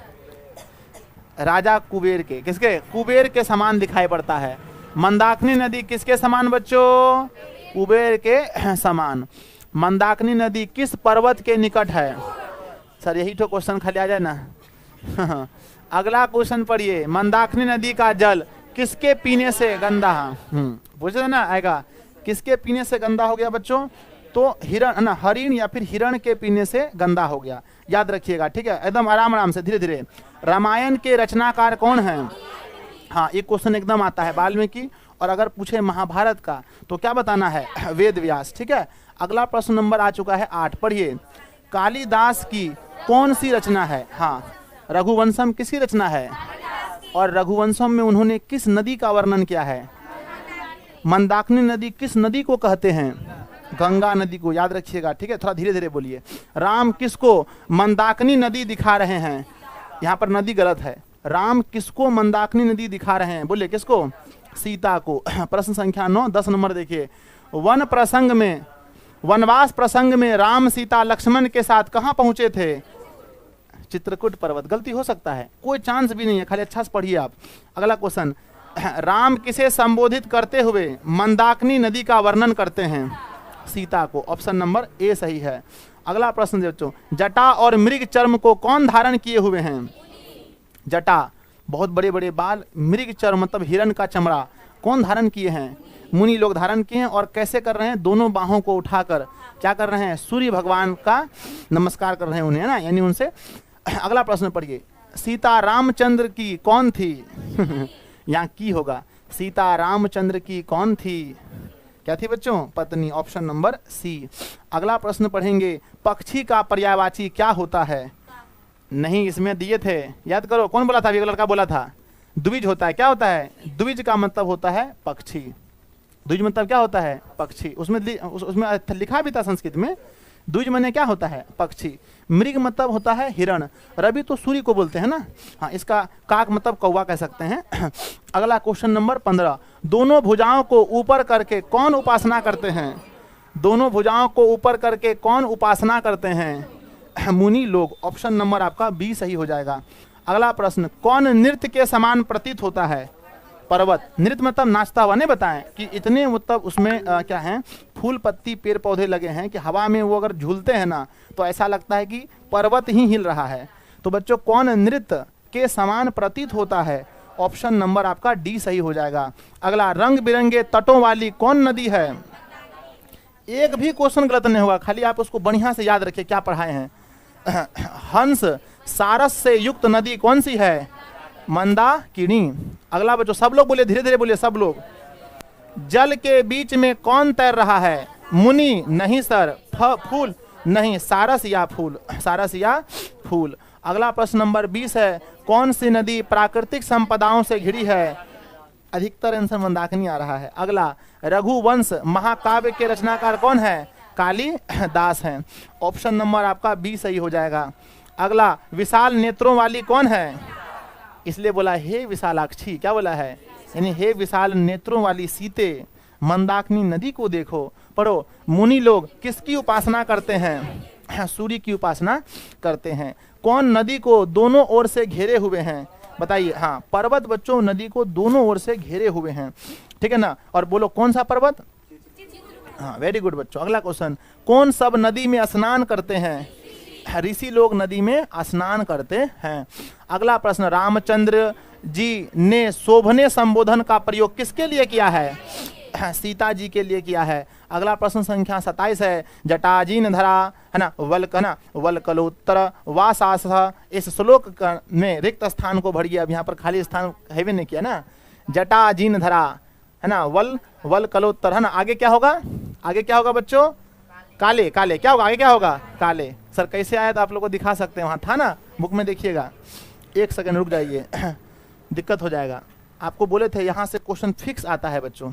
राजा कुबेर के, किसके? कुबेर के समान दिखाई पड़ता है। मंदाकिनी नदी किसके समान बच्चों? कुबेर के समान। मंदाकिनी नदी किस पर्वत के निकट है? सर यही तो क्वेश्चन खाली आ जाए ना। अगला क्वेश्चन पढ़िए, मंदाकिनी नदी का जल किसके पीने से गंदा? पूछे ना आएगा, किसके पीने से गंदा हो गया बच्चों? तो हिरण ना, हरिण या फिर हिरण के पीने से गंदा हो गया। याद रखिएगा, ठीक है? एकदम आराम आराम से, धीरे धीरे। रामायण के रचनाकार कौन है? हाँ, एक क्वेश्चन एकदम आता है वाल्मीकि। और अगर पूछे महाभारत का तो क्या बताना है? वेद व्यास। ठीक है, अगला प्रश्न नंबर आ चुका है 8, पढ़िए। कालिदास की कौन सी रचना है? हाँ, रघुवंशम किसकी रचना है? और रघुवंशम में उन्होंने किस नदी का वर्णन किया है? मंदाकिनी नदी किस नदी को कहते हैं? गंगा नदी को। याद रखिएगा, ठीक है? थोड़ा धीरे धीरे बोलिए। राम किसको मंदाकिनी नदी दिखा रहे हैं? यहाँ पर नदी गलत है। राम किसको मंदाकिनी नदी दिखा रहे हैं? बोले किसको? सीता को। प्रश्न संख्या 9, 10 नंबर देखिए। वन प्रसंग में, वनवास प्रसंग में राम सीता लक्ष्मण के साथ कहाँ पहुंचे थे? चित्रकूट पर्वत। गलती हो सकता है, कोई चांस भी नहीं है, खाली अच्छा से पढ़िए आप। अगला क्वेश्चन, राम किसे संबोधित करते हुए मंदाकिनी नदी का वर्णन करते हैं? सीता को। ऑप्शन नंबर ए सही है। अगला प्रश्न बच्चों, जटा और मृग चर्म को कौन धारण किए हुए हैं? जटा, बहुत बड़े बड़े बाल। मृग चर्म मतलब हिरण का चमड़ा, कौन धारण किए हैं? मुनि लोग धारण किए हैं। और कैसे कर रहे हैं? दोनों बाहों को उठाकर क्या कर रहे हैं? सूर्य भगवान का नमस्कार कर रहे हैं उन्हें, है ना, यानी उनसे। अगला प्रश्न पढ़िए, सीता रामचंद्र की कौन थी? यहाँ की होगा। सीता रामचंद्र की कौन थी? क्या थी बच्चों? पत्नी। Option number C. अगला प्रश्न पढ़ेंगे, पक्षी का पर्यायवाची क्या होता है? नहीं, इसमें दिए थे, याद करो। कौन बोला था? एक लड़का बोला था। द्विज होता है। क्या होता है? द्विज का मतलब होता है पक्षी। द्विज मतलब क्या होता है? पक्षी। उसमें लिखा भी था संस्कृत में, द्विज माने क्या होता है? पक्षी। मृग मतलब होता है हिरण। रवि तो सूर्य को बोलते हैं ना। हाँ, इसका काक मतलब कौवा कह सकते हैं। अगला क्वेश्चन नंबर 15, दोनों भुजाओं को ऊपर करके कौन उपासना करते हैं? दोनों भुजाओं को ऊपर करके कौन उपासना करते हैं? मुनि लोग। ऑप्शन नंबर आपका बी सही हो जाएगा। अगला प्रश्न, कौन नृत्य के समान प्रतीत होता है? पर्वत। नृत्य मतलब नाचता हुआ। नहीं बताएं कि इतने मतलब उसमें क्या है, फूल पत्ती पेड़ पौधे लगे हैं कि हवा में वो अगर झूलते हैं ना तो ऐसा लगता है कि पर्वत ही हिल रहा है। तो बच्चों, कौन नृत्य के समान प्रतीत होता है? ऑप्शन नंबर आपका डी सही हो जाएगा। अगला, रंग बिरंगे तटों वाली कौन नदी है? एक भी क्वेश्चन गलत नहीं होगा, खाली आप उसको बढ़िया से याद रखिए क्या पढ़ाए हैं। हंस सारस से युक्त नदी कौन सी है? मंदाकिनी। अगला बच्चों, सब लोग बोलिए, धीरे धीरे बोलिए सब लोग। जल के बीच में कौन तैर रहा है? मुनि। नहीं सर। फूल। नहीं, सारस या फूल। सारस या फूल। अगला प्रश्न नंबर 20 है, कौन सी नदी प्राकृतिक संपदाओं से घिरी है? अधिकतर आंसर मंदाकिनी आ रहा है। अगला, रघुवंश महाकाव्य के रचनाकार कौन है? कालिदास हैं। ऑप्शन नंबर आपका बी सही हो जाएगा। अगला, विशाल नेत्रों वाली कौन है? इसलिए बोला हे विशालाक्षी। क्या बोला है? यानी हे विशाल नेत्रों वाली सीते, मंदाकिनी नदी को देखो। पढ़ो, मुनि लोग किसकी उपासना करते हैं? सूर्य की उपासना करते हैं। कौन नदी को दोनों ओर से घेरे हुए हैं? बताइए। हाँ, पर्वत बच्चों नदी को दोनों ओर से घेरे हुए हैं, ठीक है ना। और बोलो कौन सा पर्वत? हाँ, वेरी गुड बच्चों। अगला क्वेश्चन, कौन सब नदी में स्नान करते हैं? ऋषि लोग नदी में स्नान करते हैं। अगला प्रश्न, रामचंद्र जी ने शोभने संबोधन का प्रयोग किसके लिए किया है? सीता जी के लिए किया है। अगला प्रश्न संख्या 27 है, जटाजीन धरा है ना वल्कलोत्तर वासास। इस श्लोक में रिक्त स्थान को भरिए। अब यहाँ पर खाली स्थान है भी नहीं किया ना। जटाजीन धरा है ना वल्कलोत्तर है ना, आगे क्या होगा? आगे क्या होगा बच्चों? काले। काले क्या होगा? आगे क्या होगा? काले। सर कैसे आया तो आप लोग को दिखा सकते हैं, वहाँ था ना बुक में, देखिएगा। एक सेकंड रुक जाइए, दिक्कत हो जाएगा। आपको बोले थे यहाँ से क्वेश्चन फिक्स आता है बच्चों,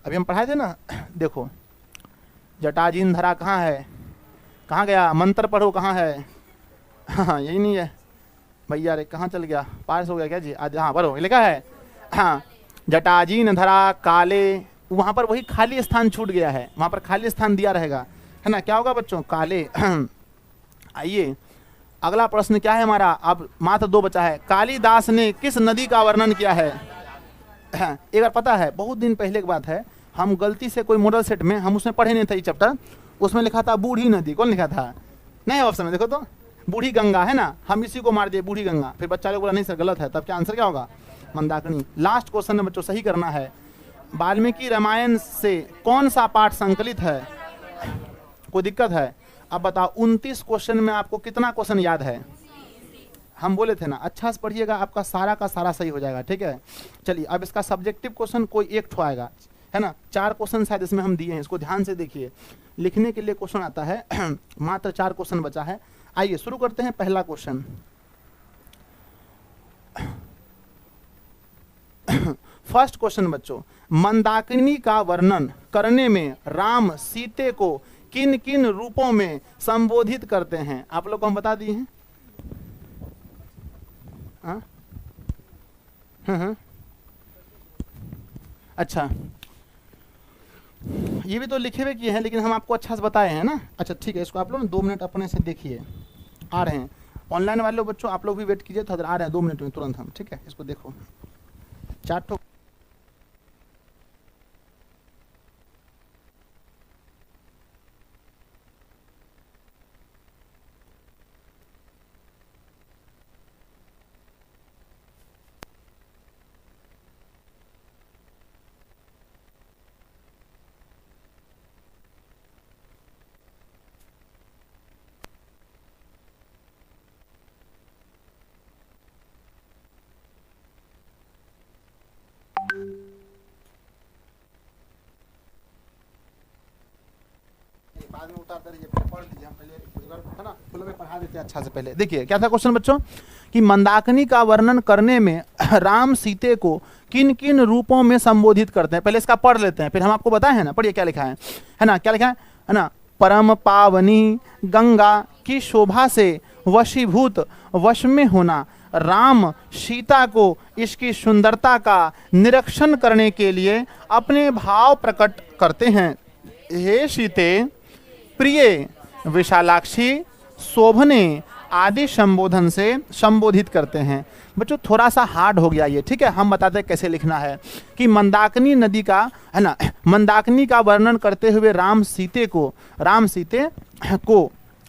अभी हम पढ़ाए थे ना। देखो जटाजीन धरा कहाँ है? कहाँ गया? मंत्र पढ़ो, कहाँ है? हाँ यही नहीं है भैया, रे कहाँ चल गया? पास हो गया क्या जी? आज हाँ पढ़ो, लिखा है हाँ, जटाजीन धरा काले। वहाँ पर वही खाली स्थान छूट गया है, वहाँ पर खाली स्थान दिया रहेगा, है ना। क्या होगा बच्चों? काले। आइए अगला प्रश्न क्या है हमारा? अब मात्र 2 बचा है। कालिदास ने किस नदी का वर्णन किया है? एक बार पता है, बहुत दिन पहले की बात है, हम गलती से कोई मॉडल सेट में, हम उसमें पढ़े नहीं थे ये चैप्टर, उसमें लिखा था बूढ़ी नदी। कौन लिखा था? नहीं ऑप्शन में देखो तो, बूढ़ी गंगा है ना, हम इसी को मार दिए बूढ़ी गंगा। फिर बच्चा लोग बोला नहीं सर गलत है, तब क्या आंसर क्या होगा? मंदाकिनी। लास्ट क्वेश्चन में बच्चों सही करना है। वाल्मीकि रामायण से कौन सा पाठ संकलित है? कोई दिक्कत है? अब बताओ 29 क्वेश्चन में आपको कितना क्वेश्चन याद है? हम बोले थे ना अच्छा से पढ़िएगा, आपका सारा का सारा सही हो जाएगा, ठीक है। चलिए अब इसका सब्जेक्टिव क्वेश्चन कोई एक ठो आएगा, है ना। 4 क्वेश्चन शायद इसमें हम दिए हैं, इसको ध्यान से देखिए। लिखने के लिए क्वेश्चन आता है मात्र 4 क्वेश्चन बचा है। आइए शुरू करते हैं। पहला क्वेश्चन, फर्स्ट क्वेश्चन बच्चों, मंदाकिनी का वर्णन करने में राम सीते को किन किन रूपों में संबोधित करते हैं? आप लोग को हम बता दिए हैं। अच्छा ये भी तो लिखे हुए किए हैं, लेकिन हम आपको अच्छा से बताए हैं ना। अच्छा ठीक है, इसको आप लोग 2 मिनट अपने से देखिए, आ रहे हैं। ऑनलाइन वाले बच्चों आप लोग भी वेट कीजिए, तो आ रहे हैं 2 मिनट में तुरंत हम, ठीक है। इसको देखो 4 ठो बाद में उतार दीजिए, पढ़ लीजिए। हम पहले है ना फुल में पढ़ा देते हैं अच्छा से। पहले देखिए क्या था क्वेश्चन बच्चों, कि मंदाकिनी का वर्णन करने में राम सीते को किन किन रूपों में संबोधित करते हैं। पहले इसका पढ़ लेते हैं, फिर हम आपको बताए हैं ना। पढ़िए क्या लिखा है ना, क्या लिखा है ना। परम पावनी गंगा की शोभा से वशीभूत वश में होना, राम सीता को इसकी सुंदरता का निरीक्षण करने के लिए अपने भाव प्रकट करते हैं। हे सीते, प्रिय, विशालाक्षी, शोभने आदि संबोधन से संबोधित करते हैं। बच्चों थोड़ा सा हार्ड हो गया ये, ठीक है। हम बताते हैं कैसे लिखना है। कि मंदाकिनी नदी का है ना, मंदाकिनी का वर्णन करते हुए राम सीते को है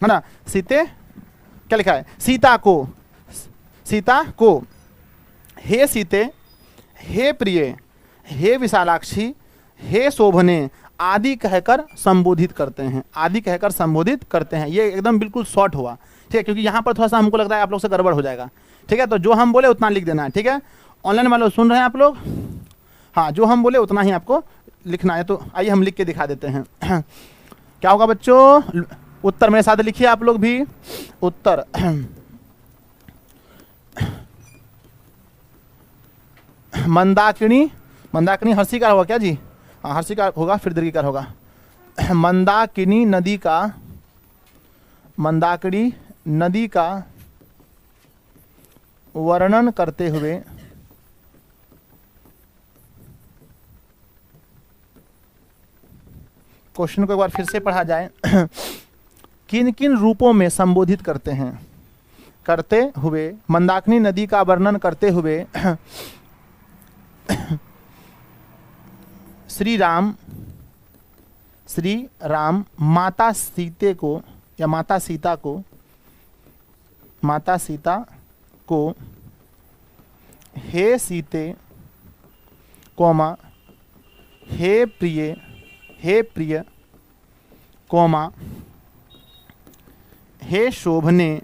ना, सीते क्या लिखा है? सीता को हे सीते, हे प्रिय, हे विशालाक्षी, हे शोभने आदि कहकर संबोधित करते हैं। आदि कहकर संबोधित करते हैं। ये एकदम बिल्कुल शॉर्ट हुआ, ठीक है, क्योंकि यहाँ पर थोड़ा सा हमको लगता है आप लोग से गड़बड़ हो जाएगा, ठीक है। तो जो हम बोले उतना लिख देना है, ठीक है। ऑनलाइन वालों सुन रहे हैं आप लोग? हाँ, जो हम बोले उतना ही आपको लिखना है। तो आइए हम लिख के दिखा देते हैं। क्या होगा बच्चों? उत्तर मेरे साथ लिखिए आप लोग भी। उत्तर मंदाकिनी हर्षिकार होगा क्या जी? हाँ हर्षिकार होगा, फिर दीर्घिकार होगा। मंदाकिनी नदी का वर्णन करते हुए क्वेश्चन को एक बार फिर से पढ़ा जाए। किन किन रूपों में संबोधित करते हैं? करते हुए, मंदाकिनी नदी का वर्णन करते हुए श्री राम माता सीते को या माता सीता को हे सीते, हे प्रिय, हे प्रिय, कौमा, हे शोभने,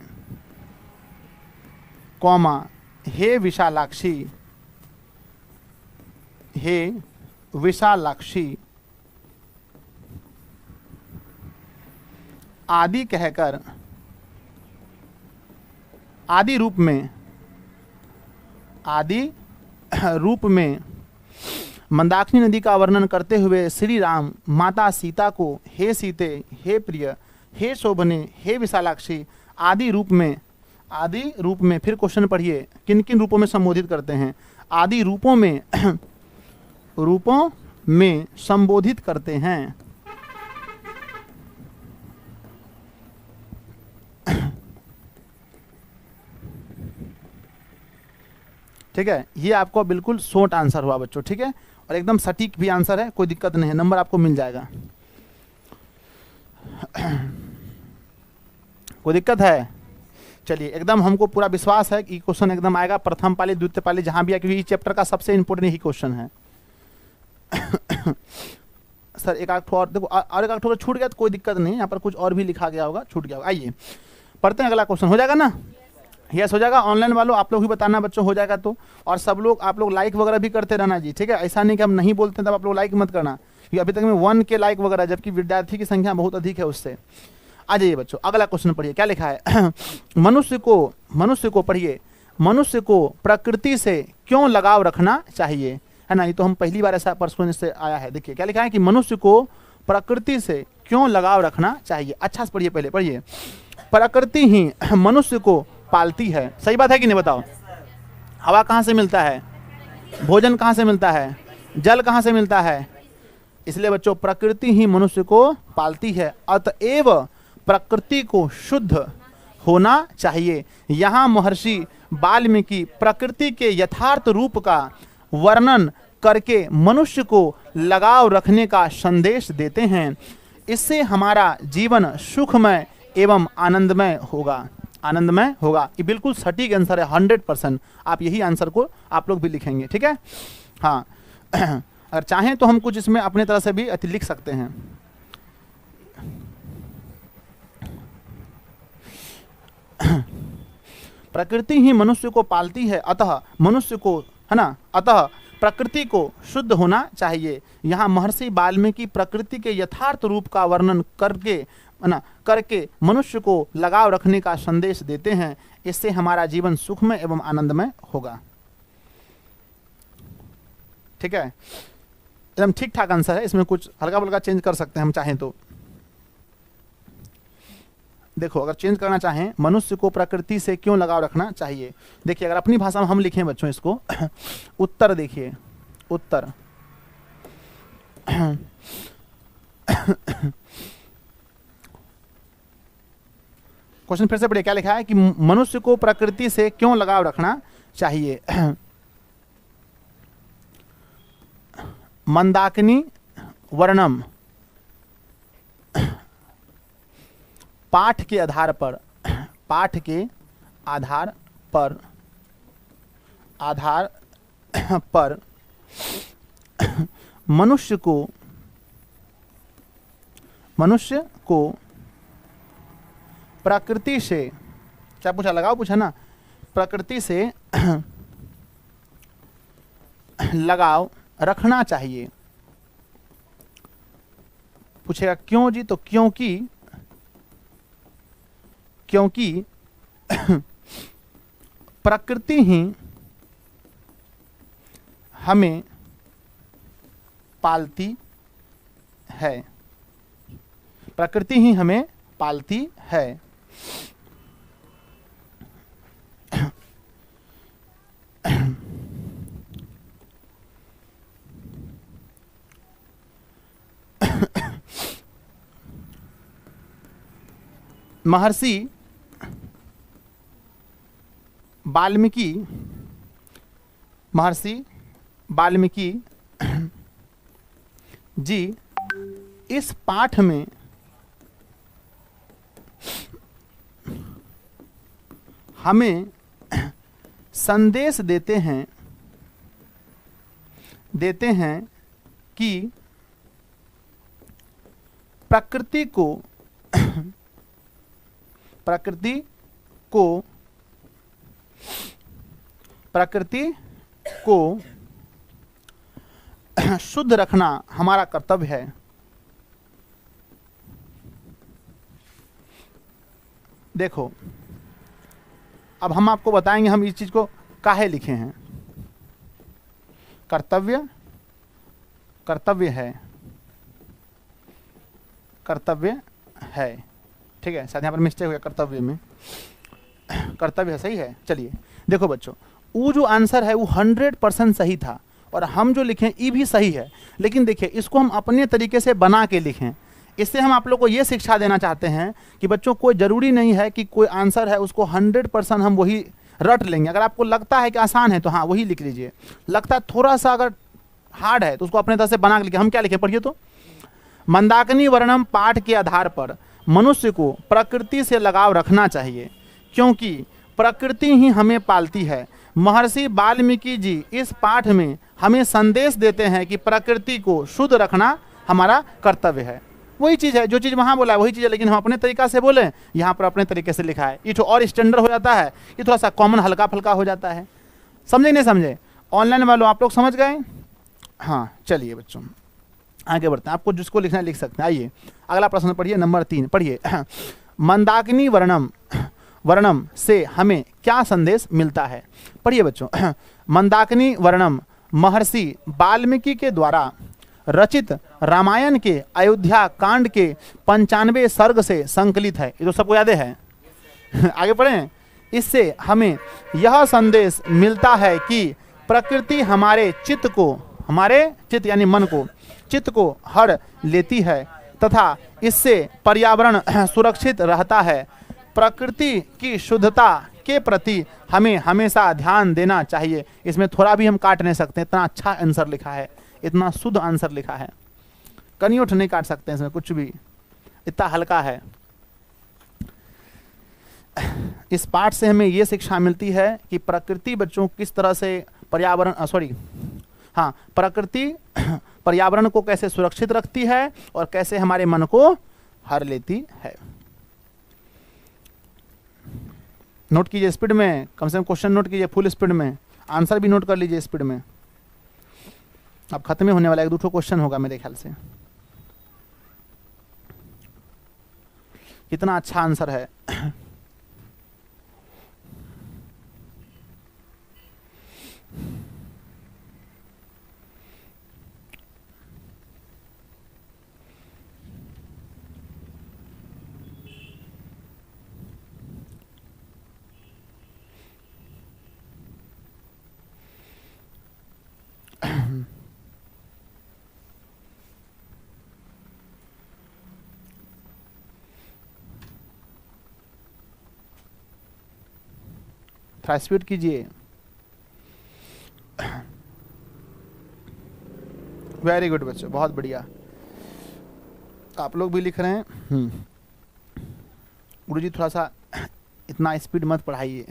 कौमा, हे विशालाक्षी, हे विशालाक्षी आदि कहकर आदि रूप में मंदाकिनी नदी का वर्णन करते हुए श्री राम माता सीता को हे सीते, हे प्रिय, हे शोभने, हे विशालाक्षी आदि रूप में फिर क्वेश्चन पढ़िए, किन किन रूपों में संबोधित करते हैं? आदि रूपों में संबोधित करते हैं। ठीक है, ये आपको बिल्कुल शॉर्ट आंसर हुआ बच्चों। ठीक है, और एकदम सटीक भी आंसर है, कोई दिक्कत नहीं है, नंबर आपको मिल जाएगा। कोई दिक्कत है? चलिए, एकदम हमको पूरा विश्वास है कि क्वेश्चन एकदम आएगा, प्रथम पाली द्वितीय पाली जहां भी है, क्योंकि इस चैप्टर का सबसे इंपॉर्टेंट यही क्वेश्चन है। सर एक आठ और देखो, और एक आठ छूट गया तो कोई दिक्कत नहीं, यहाँ पर कुछ और भी लिखा गया होगा, छूट गया होगा। आइए पढ़ते हैं, अगला क्वेश्चन हो जाएगा ना? यस हो जाएगा। ऑनलाइन वालों आप लोग भी बताना बच्चों, हो जाएगा तो। और सब लोग आप लोग लाइक वगैरह भी करते रहना जी। ठीक है, ऐसा नहीं कि हम नहीं बोलते तब आप लोग लाइक मत करना, क्योंकि अभी तक में 1 के लाइक वगैरह, जबकि विद्यार्थी की संख्या बहुत अधिक है उससे। आ जाइए बच्चों, अगला क्वेश्चन पढ़िए, क्या लिखा है? मनुष्य को पढ़िए, मनुष्य को प्रकृति से क्यों लगाव रखना चाहिए? है ना, ये तो हम पहली बार ऐसा प्रश्न से आया है। देखिए क्या लिखा है कि मनुष्य को प्रकृति से क्यों लगाव रखना चाहिए। अच्छा से पढ़िए, पहले पढ़िए। प्रकृति ही मनुष्य को पालती है, सही बात है कि नहीं बताओ? हवा कहाँ से मिलता है? भोजन कहाँ से मिलता है? जल कहाँ से मिलता है? इसलिए बच्चों प्रकृति ही मनुष्य को पालती है, अतएव प्रकृति को शुद्ध होना चाहिए। यहाँ महर्षि वाल्मीकि प्रकृति के यथार्थ रूप का वर्णन करके मनुष्य को लगाव रखने का संदेश देते हैं। इससे हमारा जीवन सुखमय एवं आनंदमय होगा। ये बिल्कुल सटीक आंसर है, 100%। आप यही आंसर को आप लोग भी लिखेंगे। ठीक है, हाँ। अगर चाहें तो हम कुछ इसमें अपने तरह से भी लिख सकते हैं। प्रकृति ही मनुष्य को पालती है, अतः मनुष्य को, है ना, अतः प्रकृति को शुद्ध होना चाहिए। यहाँ महर्षि वाल्मीकि प्रकृति के यथार्थ रूप का वर्णन करके मनुष्य को लगाव रखने का संदेश देते हैं। इससे हमारा जीवन सुखमय एवं आनंदमय होगा। ठीक है, एकदम ठीक ठाक आंसर है, इसमें कुछ हल्का फुल्का चेंज कर सकते हैं हम चाहें तो। देखो, अगर चेंज करना चाहें, मनुष्य को प्रकृति से क्यों लगाव रखना चाहिए। देखिए, अगर अपनी भाषा में हम लिखें बच्चों इसको, उत्तर देखिए, उत्तर क्वेश्चन फिर से पढ़िए, क्या लिखा है कि मनुष्य को प्रकृति से क्यों लगाव रखना चाहिए। मंदाकिनी वर्णम पाठ के आधार पर मनुष्य को प्रकृति से, क्या पूछा, लगाव पूछा ना, प्रकृति से लगाव रखना चाहिए। पूछेगा क्यों जी, तो क्योंकि प्रकृति ही हमें पालती है। प्रकृति ही हमें पालती है। महर्षि वाल्मीकि जी इस पाठ में हमें संदेश देते हैं कि प्रकृति को शुद्ध रखना हमारा कर्तव्य है। देखो, अब हम आपको बताएंगे हम इस चीज को काहे लिखे हैं। कर्तव्य है, ठीक है। शायद यहाँ पर मिस्टेक हो गया, कर्तव्य में कर्तव्य है, सही है। चलिए देखो बच्चों, वो जो आंसर है वो 100% सही था और हम जो लिखें ये भी सही है, लेकिन देखिए इसको हम अपने तरीके से बना के लिखें। इससे हम आप लोग को ये शिक्षा देना चाहते हैं कि बच्चों कोई ज़रूरी नहीं है कि कोई आंसर है उसको 100% हम वही रट लेंगे। अगर आपको लगता है कि आसान है तो हाँ वही लिख लीजिए, लगता है थोड़ा सा अगर हार्ड है तो उसको अपने तरह से बना के लिखिए। हम क्या लिखे पढ़िए तो, मंदाकिनी वर्णम पाठ के आधार पर मनुष्य को प्रकृति से लगाव रखना चाहिए क्योंकि प्रकृति ही हमें पालती है। महर्षि वाल्मीकि जी इस पाठ में हमें संदेश देते हैं कि प्रकृति को शुद्ध रखना हमारा कर्तव्य है। वही चीज़ है, जो चीज़ वहाँ बोला है वही चीज़ है, लेकिन हम अपने तरीका से बोलें, यहाँ पर अपने तरीके से लिखा है। ये तो और स्टैंडर्ड हो जाता है, ये थोड़ा सा कॉमन हल्का फुल्का हो जाता है। समझे नहीं समझे? ऑनलाइन वालों आप लोग समझ गए? हाँ चलिए बच्चों आगे बढ़ते हैं। आपको जिसको लिखना है लिख सकते हैं। आइए अगला प्रश्न पढ़िए, नंबर 3 पढ़िए। मंदाकिनी वर्णम से हमें क्या संदेश मिलता है? पढ़िए बच्चों। मंदाकिनी वर्णम महर्षि वाल्मीकि के द्वारा रचित रामायण के अयोध्या कांड के 95 सर्ग से संकलित है। ये तो सबको याद है। आगे पढ़ें। इससे हमें यह संदेश मिलता है कि प्रकृति हमारे चित्त यानी मन को, चित्त को हर लेती है तथा इससे पर्यावरण सुरक्षित रहता है। प्रकृति की शुद्धता के प्रति हमें हमेशा ध्यान देना चाहिए। इसमें थोड़ा भी हम काट नहीं सकते, इतना अच्छा आंसर लिखा है, इतना शुद्ध आंसर लिखा है, कनियोठ नहीं काट सकते इसमें कुछ भी, इतना हल्का है। इस पाठ से हमें यह शिक्षा मिलती है कि प्रकृति बच्चों किस तरह से प्रकृति पर्यावरण को कैसे सुरक्षित रखती है और कैसे हमारे मन को हर लेती है। नोट कीजिए स्पीड में, कम से कम क्वेश्चन नोट कीजिए फुल स्पीड में, आंसर भी नोट कर लीजिए स्पीड में। अब खत्म होने वाला 1-2 क्वेश्चन होगा मेरे ख्याल से। कितना अच्छा आंसर है। थोड़ा स्पीड कीजिए। वेरी गुड बच्चों, बहुत बढ़िया। आप लोग भी लिख रहे हैं। गुरुजी थोड़ा सा इतना स्पीड मत पढ़ाइए।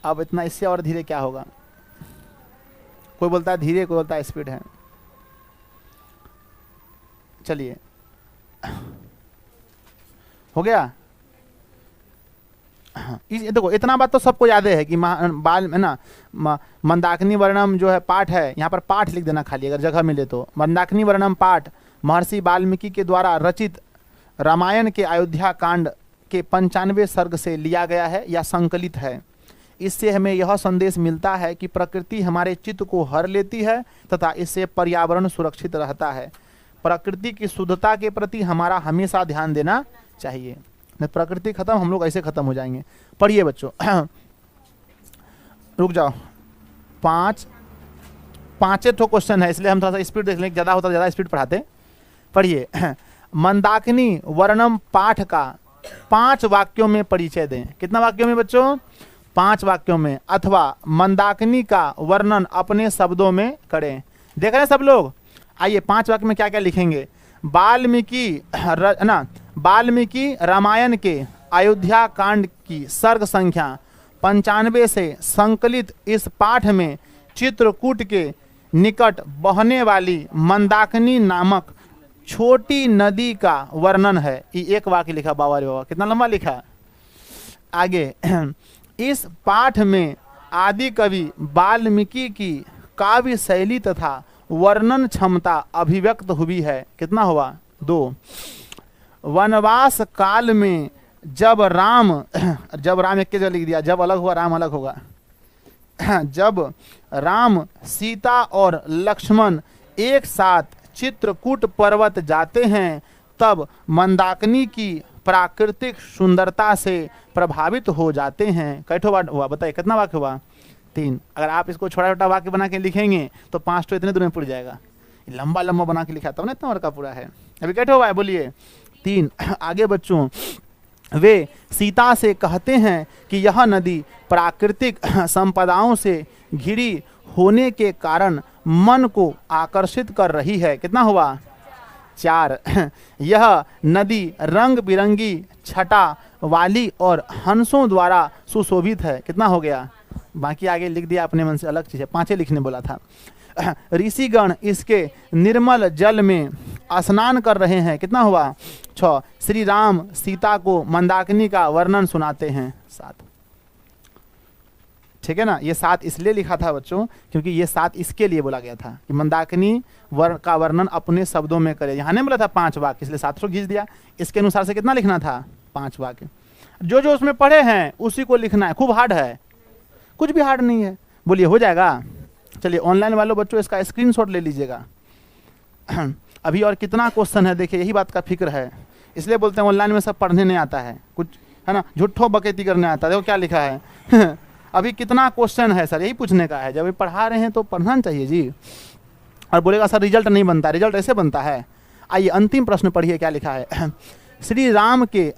अब इतना, इससे और धीरे क्या होगा? कोई बोलता है धीरे, कोई बोलता है स्पीड है। चलिए हो गया। देखो इतना बात तो सबको याद है कि मंदाकिनी वर्णम जो है पाठ है, यहाँ पर पाठ लिख देना खाली अगर जगह मिले तो। मंदाकिनी वर्णम पाठ महर्षि वाल्मीकि के द्वारा रचित रामायण के अयोध्या कांड के 95 सर्ग से लिया गया है या संकलित है। इससे हमें यह संदेश मिलता है कि प्रकृति हमारे चित्त को हर लेती है तथा इससे पर्यावरण सुरक्षित रहता है। प्रकृति की शुद्धता के प्रति हमारा हमेशा ध्यान देना चाहिए। नहीं प्रकृति खत्म, हम लोग ऐसे खत्म हो जाएंगे। पढ़िए बच्चों। रुक जाओ, 5 क्वेश्चन है इसलिए हम थोड़ा सा स्पीड देख लें, ज़्यादा होता ज़्यादा स्पीड पढ़ाते। पढ़िए। मंदाकिनी वर्णम पाठ का 5 वाक्यों में परिचय दें। कितना वाक्यों में बच्चों? 5 वाक्यों में, अथवा मंदाकिनी का वर्णन अपने शब्दों में करें। देख रहे हैं सब लोग? आइए 5 वाक्य में क्या क्या लिखेंगे। वाल्मीकि रामायण के अयोध्या कांड की सर्ग संख्या 95 से संकलित इस पाठ में चित्रकूट के निकट बहने वाली मंदाकिनी नामक छोटी नदी का वर्णन है। ये एक वाक्य लिखा बाबा रे बाबा, कितना लंबा लिखा। आगे, इस पाठ में आदि कवि वाल्मीकि की काव्य शैली तथा वर्णन क्षमता अभिव्यक्त हुई है। कितना हुआ? 2। वनवास काल में जब राम एक के जगह लिख दिया, जब अलग हुआ राम अलग होगा। जब राम, सीता और लक्ष्मण एक साथ चित्रकूट पर्वत जाते हैं तब मंदाकिनी की प्राकृतिक सुंदरता से प्रभावित हो जाते हैं। कैठो वाक्य हुआ बताइए, कितना वाक्य हुआ? 3। अगर आप इसको छोटा छोटा वाक्य बना के लिखेंगे तो 5 तो इतने दूर में पुर जाएगा। लंबा लंबा बना के लिखा तब ना इतना का पूरा है। अभी कैठो हुआ है बोलिए? 3। आगे बच्चों, वे सीता से कहते हैं कि यह नदी प्राकृतिक संपदाओं से घिरी होने के कारण मन को आकर्षित कर रही है। कितना हुआ? 4। यह नदी रंग बिरंगी छटा वाली और हंसों द्वारा सुशोभित है। कितना हो गया? बाकी आगे लिख दिया अपने मन से, अलग चीज है, 5 लिखने बोला था। ऋषिगण इसके निर्मल जल में स्नान कर रहे हैं। कितना हुआ? 6। श्री राम सीता को मंदाकिनी का वर्णन सुनाते हैं। 7। ठीक है ना। ये 7 इसलिए लिखा था बच्चों क्योंकि ये 7 इसके लिए बोला गया था कि मंदाकिनी का वर्णन अपने शब्दों में करे। यहाँ ने बोला था 5 वाक्य, इसलिए 7 खींच दिया। इसके अनुसार से कितना लिखना था? 5 वाक्य। जो जो उसमें पढ़े हैं उसी को लिखना है। खूब हार्ड है? कुछ भी हार्ड नहीं है। बोलिए हो जाएगा? चलिए ऑनलाइन वालों बच्चों इसका स्क्रीनशॉट ले लीजिएगा। अभी और कितना क्वेश्चन है देखिए, यही बात का फिक्र है। इसलिए बोलते हैं ऑनलाइन में सब पढ़ने नहीं आता है, कुछ है ना, झूठो बकेती करने आता है। देखो क्या लिखा है। अभी कितना क्वेश्चन है सर, यही पूछने का है। जब ये पढ़ा रहे हैं तो पढ़ना चाहिए जी। और बोलेगा सर रिजल्ट नहीं बनता, रिजल्ट ऐसे बनता है। आइए अंतिम प्रश्न पढ़िए क्या लिखा है। श्री राम के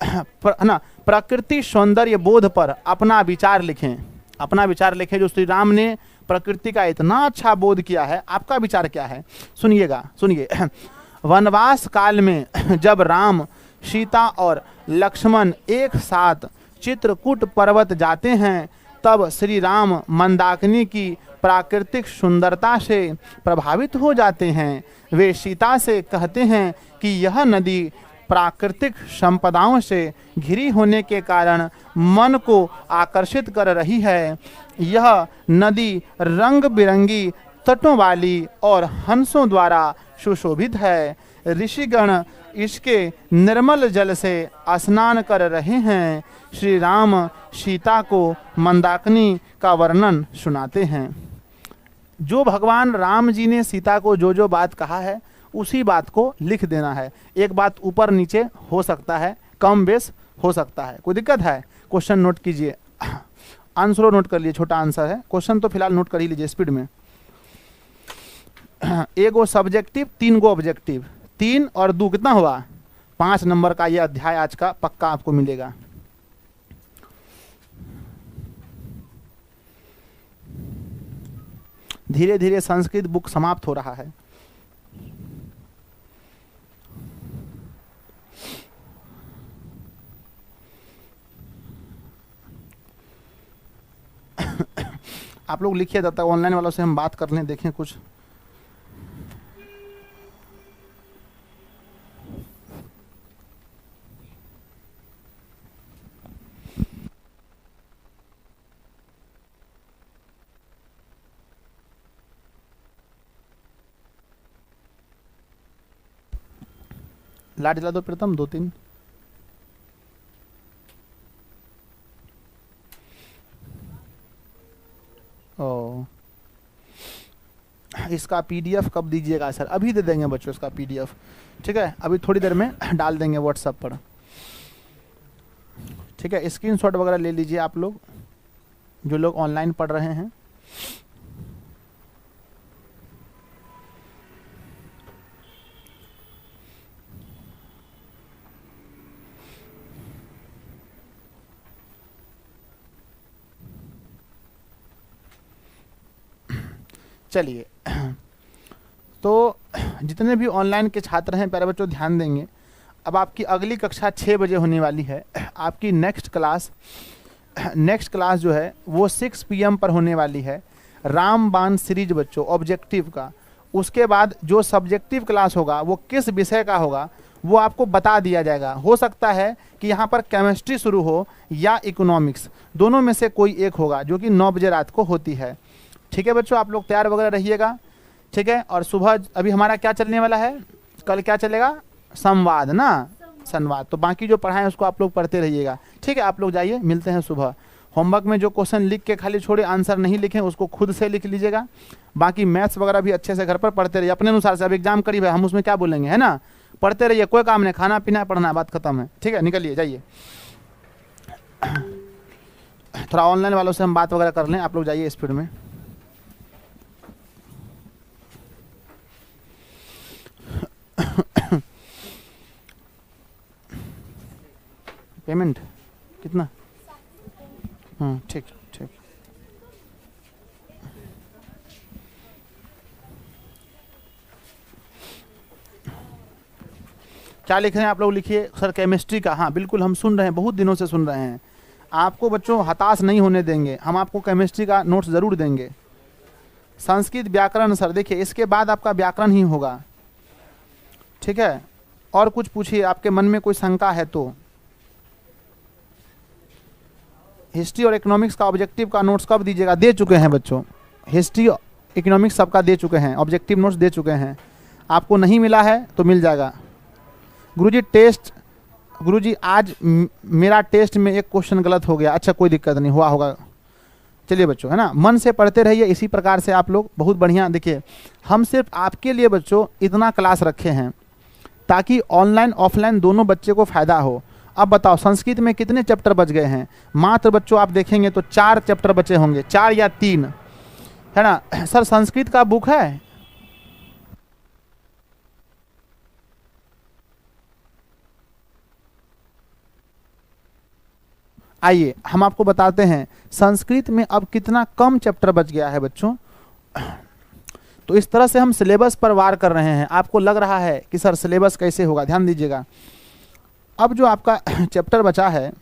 प्रकृति सौंदर्य बोध पर अपना विचार लिखें। अपना विचार लिखें। जो श्री राम ने प्रकृति का इतना अच्छा बोध किया है, आपका विचार क्या है? सुनिएगा, सुनिए। वनवास काल में जब राम, सीता और लक्ष्मण एक साथ चित्रकूट पर्वत जाते हैं तब श्री राम मंदाकिनी की प्राकृतिक सुंदरता से प्रभावित हो जाते हैं। वे सीता से कहते हैं कि यह नदी प्राकृतिक संपदाओं से घिरी होने के कारण मन को आकर्षित कर रही है। यह नदी रंग बिरंगी तटों वाली और हंसों द्वारा सुशोभित है। ऋषिगण इसके निर्मल जल से स्नान कर रहे हैं। श्री राम सीता को मंदाकिनी का वर्णन सुनाते हैं। जो भगवान राम जी ने सीता को जो जो बात कहा है उसी बात को लिख देना है। एक बात ऊपर नीचे हो सकता है, कम बेस हो सकता है, कोई दिक्कत है? क्वेश्चन नोट कीजिए, आंसर नोट कर लीजिए। छोटा आंसर है, क्वेश्चन तो फिलहाल नोट कर ही लीजिए स्पीड में। 1 गो सब्जेक्टिव, 3 गो ऑब्जेक्टिव। 3 और 2 कितना हुआ? 5 नंबर का यह अध्याय आज का पक्का आपको मिलेगा। धीरे धीरे संस्कृत बुक समाप्त हो रहा है। आप लोग लिखिए, तब तक ऑनलाइन वालों से हम बात कर लें, देखें कुछ। लाइट जला दो प्रीतम, 2-3। ओ, इसका पीडीएफ कब दीजिएगा सर? अभी दे देंगे बच्चों इसका पीडीएफ, ठीक है? अभी थोड़ी देर में डाल देंगे व्हाट्सएप पर, ठीक है? स्क्रीनशॉट वगैरह ले लीजिए आप लोग जो लोग ऑनलाइन पढ़ रहे हैं। चलिए, तो जितने भी ऑनलाइन के छात्र हैं प्यारे बच्चों ध्यान देंगे। अब आपकी अगली कक्षा 6 बजे होने वाली है। आपकी नेक्स्ट क्लास जो है वो 6 PM पर होने वाली है। रामबाण सीरीज बच्चों ऑब्जेक्टिव का। उसके बाद जो सब्जेक्टिव क्लास होगा वो किस विषय का होगा वो आपको बता दिया जाएगा। हो सकता है कि यहाँ पर केमिस्ट्री शुरू हो या इकोनॉमिक्स, दोनों में से कोई एक होगा, जो कि 9 बजे रात को होती है। ठीक है बच्चों, आप लोग तैयार वगैरह रहिएगा। ठीक है, और सुबह अभी हमारा क्या चलने वाला है, कल क्या चलेगा, संवाद ना, संवाद। तो बाकी जो पढ़ाएं उसको आप लोग पढ़ते रहिएगा। ठीक है, आप लोग जाइए, मिलते हैं सुबह। होमवर्क में जो क्वेश्चन लिख के खाली छोड़े, आंसर नहीं लिखें, उसको खुद से लिख लीजिएगा। बाकी मैथ्स वगैरह भी अच्छे से घर पर पढ़ते रहिए अपने अनुसार से। अब एग्जाम करीब है, हम उसमें क्या बोलेंगे, है ना, पढ़ते रहिए, कोई काम नहीं, खाना पीना पढ़ना, बात खत्म है। ठीक है, निकलिए जाइए। थोड़ा ऑनलाइन वालों से हम बात वगैरह कर लें, आप लोग जाइए स्पीड में। पेमेंट कितना, ठीक ठीक। क्या लिख रहे हैं आप लोग, लिखिए सर केमिस्ट्री का। हाँ बिल्कुल, हम सुन रहे हैं, बहुत दिनों से सुन रहे हैं। आपको बच्चों हताश नहीं होने देंगे, हम आपको केमिस्ट्री का नोट्स ज़रूर देंगे। संस्कृत व्याकरण सर, देखिए इसके बाद आपका व्याकरण ही होगा। ठीक है, और कुछ पूछिए, आपके मन में कोई शंका है तो। हिस्ट्री और इकोनॉमिक्स का ऑब्जेक्टिव का नोट्स कब दीजिएगा, दे चुके हैं बच्चों, हिस्ट्री इकोनॉमिक्स सबका दे चुके हैं, ऑब्जेक्टिव नोट्स दे चुके हैं। आपको नहीं मिला है तो मिल जाएगा। गुरुजी टेस्ट, गुरुजी आज मेरा टेस्ट में एक क्वेश्चन गलत हो गया। अच्छा कोई दिक्कत नहीं, हुआ होगा। चलिए बच्चों, है ना, मन से पढ़ते रहिए, इसी प्रकार से आप लोग बहुत बढ़िया। देखिए हम सिर्फ आपके लिए बच्चों इतना क्लास रखे हैं ताकि ऑनलाइन ऑफलाइन दोनों बच्चे को फायदा हो। अब बताओ संस्कृत में कितने चैप्टर बच गए हैं, मात्र बच्चों आप देखेंगे तो 4 चैप्टर बचे होंगे, 4 या 3, है ना। सर संस्कृत का बुक है, आइए हम आपको बताते हैं संस्कृत में अब कितना कम चैप्टर बच गया है बच्चों। तो इस तरह से हम सिलेबस पर वार कर रहे हैं। आपको लग रहा है कि सर सिलेबस कैसे होगा, ध्यान दीजिएगा। अब जो आपका चैप्टर बचा है,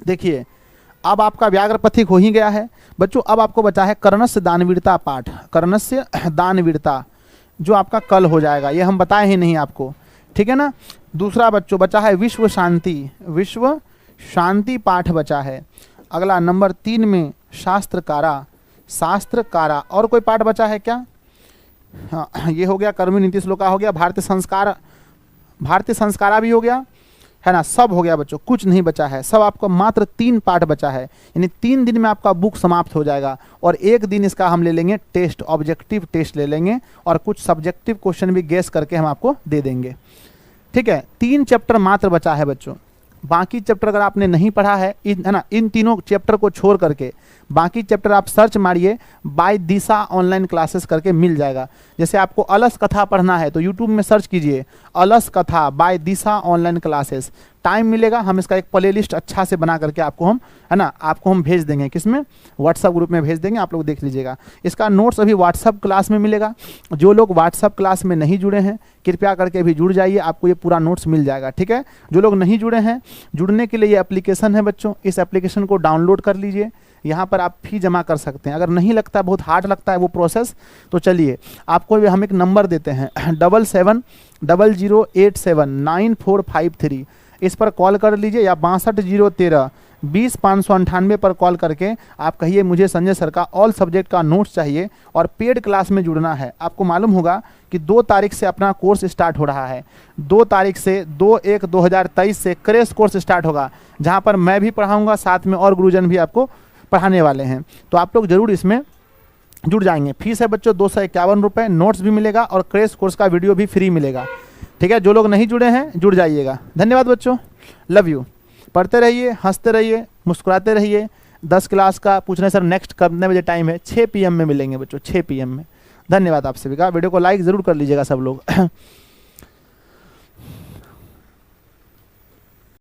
देखिए अब आपका व्याघ्र पथिक हो ही गया है बच्चों। अब आपको बचा है कर्णस्य दानवीरता पाठ, कर्णस्य दानवीरता, जो आपका कल हो जाएगा, ये हम बताए ही नहीं आपको। ठीक है ना। दूसरा बच्चों बचा है विश्व शांति, विश्व शांति पाठ बचा है। अगला नंबर 3 में शास्त्रकारा, शास्त्रकारा। और कोई पाठ बचा है क्या, हाँ ये हो गया, कर्मी नीति श्लोका हो गया, भारतीय संस्कार, भारतीय संस्कारा भी हो गया, है ना, सब हो गया बच्चों, कुछ नहीं बचा है। सब आपको मात्र 3 पार्ट बचा है, यानी 3 दिन में आपका बुक समाप्त हो जाएगा। और 1 दिन इसका हम ले लेंगे टेस्ट, ऑब्जेक्टिव टेस्ट ले लेंगे, और कुछ सब्जेक्टिव क्वेश्चन भी गेस करके हम आपको दे देंगे। ठीक है, 3 चैप्टर मात्र बचा है बच्चों। बाकी चैप्टर अगर आपने नहीं पढ़ा है ना, इन तीनों चैप्टर को छोड़ करके बाकी चैप्टर आप सर्च मारिए, बाय दिशा ऑनलाइन क्लासेस करके मिल जाएगा। जैसे आपको अलस कथा पढ़ना है तो यूट्यूब में सर्च कीजिए अलस कथा बाय दिशा ऑनलाइन क्लासेस, टाइम मिलेगा हम इसका एक प्लेलिस्ट अच्छा से बना करके आपको हम, है ना, आपको हम भेज देंगे। किसमें, व्हाट्सअप ग्रुप में भेज देंगे, आप लोग देख लीजिएगा। इसका नोट्स अभी व्हाट्सअप क्लास में मिलेगा। जो लोग व्हाट्सअप क्लास में नहीं जुड़े हैं कृपया करके अभी जुड़ जाइए, आपको ये पूरा नोट्स मिल जाएगा। ठीक है, जो लोग नहीं जुड़े हैं, जुड़ने के लिए ये एप्लीकेशन है बच्चों, इस एप्लीकेशन को डाउनलोड कर लीजिए। यहाँ पर आप फी जमा कर सकते हैं। अगर नहीं लगता, बहुत हार्ड लगता है वो प्रोसेस, तो चलिए आपको हम एक नंबर देते हैं 7700879453, इस पर कॉल कर लीजिए, या 6201320598 पर कॉल करके आप कहिए मुझे संजय सर का ऑल सब्जेक्ट का नोट्स चाहिए और पेड क्लास में जुड़ना है। आपको मालूम होगा कि 2 तारीख से अपना कोर्स स्टार्ट हो रहा है। 2 तारीख से 2/1/2023 से क्रैश कोर्स स्टार्ट होगा, जहाँ पर मैं भी पढ़ाऊँगा, साथ में और गुरुजन भी आपको पढ़ाने वाले हैं। तो आप लोग जरूर इसमें जुड़ जाएंगे। फीस है बच्चों 251 रुपये, नोट्स भी मिलेगा और क्रैश कोर्स का वीडियो भी फ्री मिलेगा। ठीक है, जो लोग नहीं जुड़े हैं जुड़ जाइएगा। धन्यवाद बच्चों, लव यू। पढ़ते रहिए, हंसते रहिए, मुस्कुराते रहिए। 10 क्लास का पूछ रहे सर नेक्स्ट कितने बजे टाइम है, 6 PM में मिलेंगे बच्चों, 6 PM में। धन्यवाद आप सभी का। वीडियो को लाइक ज़रूर कर लीजिएगा सब लोग।